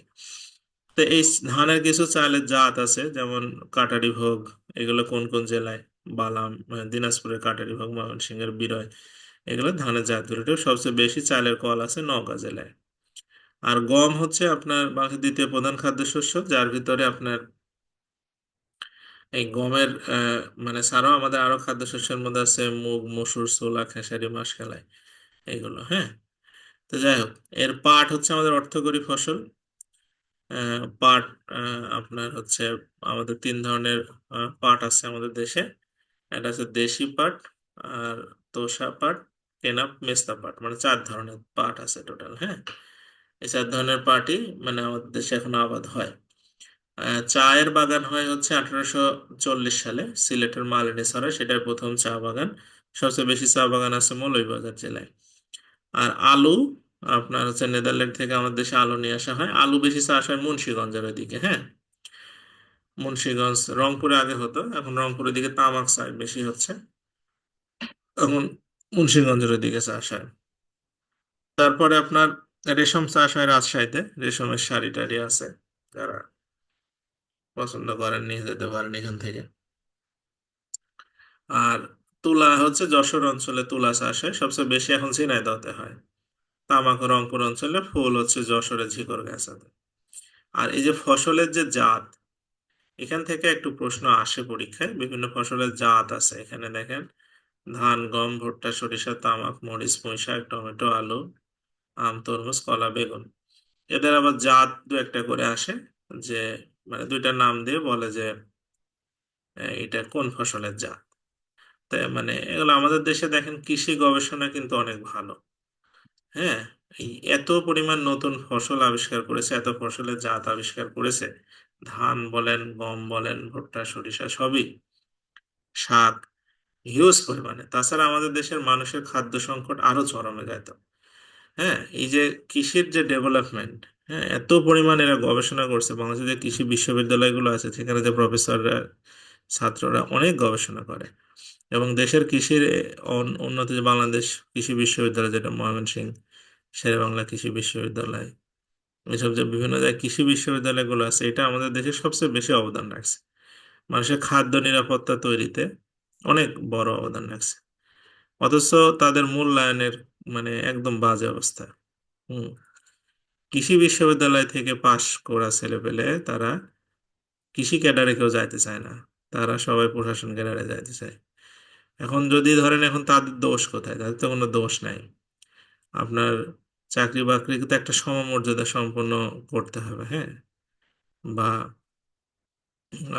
তো এই ধানের কিছু চালের জাত আছে, যেমন কাটারি ভোগ, এগুলো কোন কোন জেলায়? বালাম, দিনাজপুরের কাটারি ভোগ, ময়মনসিংহের বিরয়, এগুলো ধানের জাতগুলো। এটাও সবচেয়ে বেশি চালের কল আছে নওগাঁ জেলায়। আর গম হচ্ছে আপনার বাংলাদেশের দ্বিতীয় প্রধান খাদ্যশস্য, যার ভিতরে আপনার এই গমের ছাড়াও আমাদের আরো খাদ্যশস্যের মধ্যে আছে মুগ, মসুর, ছোলা, খেসারি, মাসকলাই, এগুলো। হ্যাঁ, তো যাই হোক, এর পাট হচ্ছে আমাদের অর্থকরী ফসল। পাট আপনার হচ্ছে আমাদের 3 ধরনের পাট আছে আমাদের দেশে। একটা হচ্ছে দেশি পাট, আর তোষা পাট, কেনাপ, মেস্তা পাট, 4 ধরনের পাট আছে টোটাল। হ্যাঁ, এই 4 ধরনের পাটই আমাদের দেশে এখন আবাদ হয়। চায়ের বাগান হয় হচ্ছে 1840 সালে সিলেটের মালিনীছড়ায়, সেটার প্রথম চা বাগান। সবচেয়ে বেশি চা বাগান আছে মৌলভীবাজার জেলায়। আর আলু আপনার হচ্ছে নেদারল্যান্ড থেকে আমাদের দেশে আলু নিয়ে আসা হয়। আলু বেশি চাষ হয় মুন্সিগঞ্জের ওইদিকে। হ্যাঁ, মুন্সিগঞ্জ, রংপুরে আগে হতো, এখন রংপুরের দিকে তামাক চাষ বেশি হচ্ছে, এখন মুন্সিগঞ্জের ওইদিকে চাষ হয়। তারপরে আপনার রেশম চাষ হয় রাজশাহীতে, রেশমের শাড়ি টাড়ি আছে, যারা পছন্দ করেন নিয়ে যেতে পারেন এখান থেকে। আর তুলা হচ্ছে যশোর অঞ্চলে তুলা চাষ হয় সবচেয়ে বেশি, এখন ঝিনাইদহতে হয়। তামাক রংপুর অঞ্চলে, ফুল হচ্ছে যশোরে ঝিকর গাছাতে। আর এই যে ফসলের যে জাত, এখান থেকে একটু প্রশ্ন আসে পরীক্ষায়। বিভিন্ন ফসলের জাত আছে, এখানে দেখেন: ধান, গম, ভুট্টা, সরিষা, তামাক, মরিচ, পুঁইশাক, টমেটো, আলু, আম, তরমুজ, কলা, বেগুন। এদের আবার জাত দু একটা করে আসে, যে মানে দুইটা নাম দিয়ে বলে যে এটা কোন ফসলের জাত। তাই মানে এগুলো আমাদের দেশে দেখেন কৃষি গবেষণা কিন্তু অনেক ভালো। হ্যাঁ, এই এত পরিমাণ নতুন ফসল আবিষ্কার করেছে, এত ফসলের জাত আবিষ্কার করেছে, ধান বলেন, গম বলেন, ভুট্টা, সরিষা, সবই, শাক, হিউজ পরিমাণে। তাছাড়া আমাদের দেশের মানুষের খাদ্য সংকট আরো চরমে যেত। হ্যাঁ, এই যে কৃষির যে ডেভেলপমেন্ট, হ্যাঁ, এত পরিমাণ এরা গবেষণা করছে, বাংলাদেশে যে কৃষি বিশ্ববিদ্যালয়গুলো আছে সেখানে যে প্রফেসররা, ছাত্ররা অনেক গবেষণা করে। এবং দেশের কৃষির উন্নতি, যে বাংলাদেশ কৃষি বিশ্ববিদ্যালয়, যেটা ময়মনসিংহ শেরেবাংলা কৃষি বিশ্ববিদ্যালয়, এসব যে বিভিন্ন জায়গায় কৃষি বিশ্ববিদ্যালয়গুলো আছে, এটা আমাদের দেশের সবচেয়ে বেশি অবদান রাখছে মানুষের খাদ্য নিরাপত্তা তৈরিতে, অনেক বড় অবদান রাখছে। অথচ তাদের মূল্যায়নের মানে একদম বাজে অবস্থা। হুম। কৃষি বিশ্ববিদ্যালয় থেকে পাশ করা ছেলেপেলে তারা কৃষি ক্যাডারে কেউ যাইতে চায় না, তারা সবাই প্রশাসন ক্যাডারে যাইতে চায়। এখন যদি ধরেন, এখন তাদের দোষ কোথায়? তাদের তো কোনো দোষ নাই। আপনার চাকরি বাকরিকে তো একটা সমমর্যাদা সম্পন্ন করতে হবে, হ্যাঁ। বা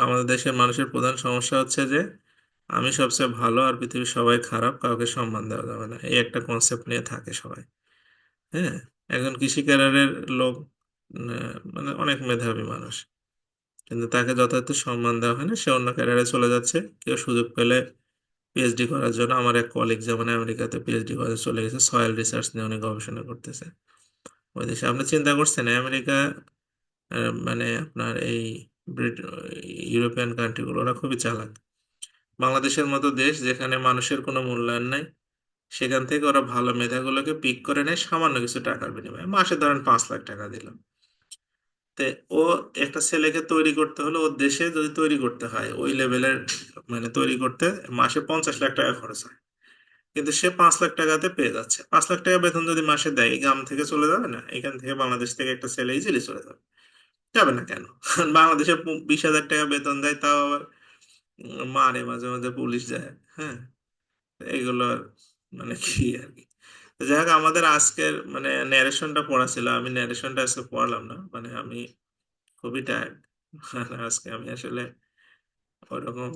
আমাদের দেশের মানুষের প্রধান সমস্যা হচ্ছে যে আমি সবচেয়ে ভালো আর পৃথিবীর সবাই খারাপ, কাউকে সম্মান দেওয়া যাবে না, এই একটা কনসেপ্ট নিয়ে থাকে সবাই। হ্যাঁ, একজন কৃষি ক্যাডারের লোক মানে অনেক মেধাবী মানুষ, কিন্তু তাকে যথাযথ সম্মান দেওয়া হয় না, সে অন্য ক্যারিয়ারে চলে যাচ্ছে। কেউ সুযোগ পেলে পিএইচডি করার জন্য, আমার এক কলিগ যেমন আমেরিকাতে পিএইচডি করে চলে গেছে, সয়েল রিসার্চ নিয়ে অনেক গবেষণা করতেছে ওই দেশে। আপনি চিন্তা করছেন আমেরিকা, মানে আপনার এই ইউরোপিয়ান কান্ট্রিগুলো, ওরা খুবই চালাক। বাংলাদেশের মতো দেশ যেখানে মানুষের কোনো মূল্যায়ন নাই, সেখান থেকে ওরা ভালো মেধাগুলোকে পিক করে নেয় সামান্য কিছু টাকার বিনিময়ে। মাসে ধরেন 5 লাখ টাকা দিল। তে ও একটা ছেলেকে তৈরি করতে হলে, ওর দেশে যদি তৈরি করতে হয় ওই লেভেলের, মানে তৈরি করতে মাসে 50 লাখ টাকা খরচ হয়। কিন্তু সে 5 লাখ টাকাতে পেয়ে যাচ্ছে। 5 লাখ টাকা বেতন যদি মাসে দেয়, এই গ্রাম থেকে চলে যাবে না? এখান থেকে বাংলাদেশ থেকে একটা ছেলে ইজিলি চলে যাবে। যাবে না কেন? বাংলাদেশে 20,000 টাকা বেতন দেয়, তাও আবার মারে, মাঝে মাঝে পুলিশ যায়। হ্যাঁ, এগুলো মানে কি আর কি। তো যাই হোক, আমাদের আজকের মানে ন্যারেশনটা পড়া ছিল, আমি ন্যারেশনটা আজকে পড়লাম না, মানে আমি খুবই টায়ার্ড। আজকে আমি আসলে ওরকম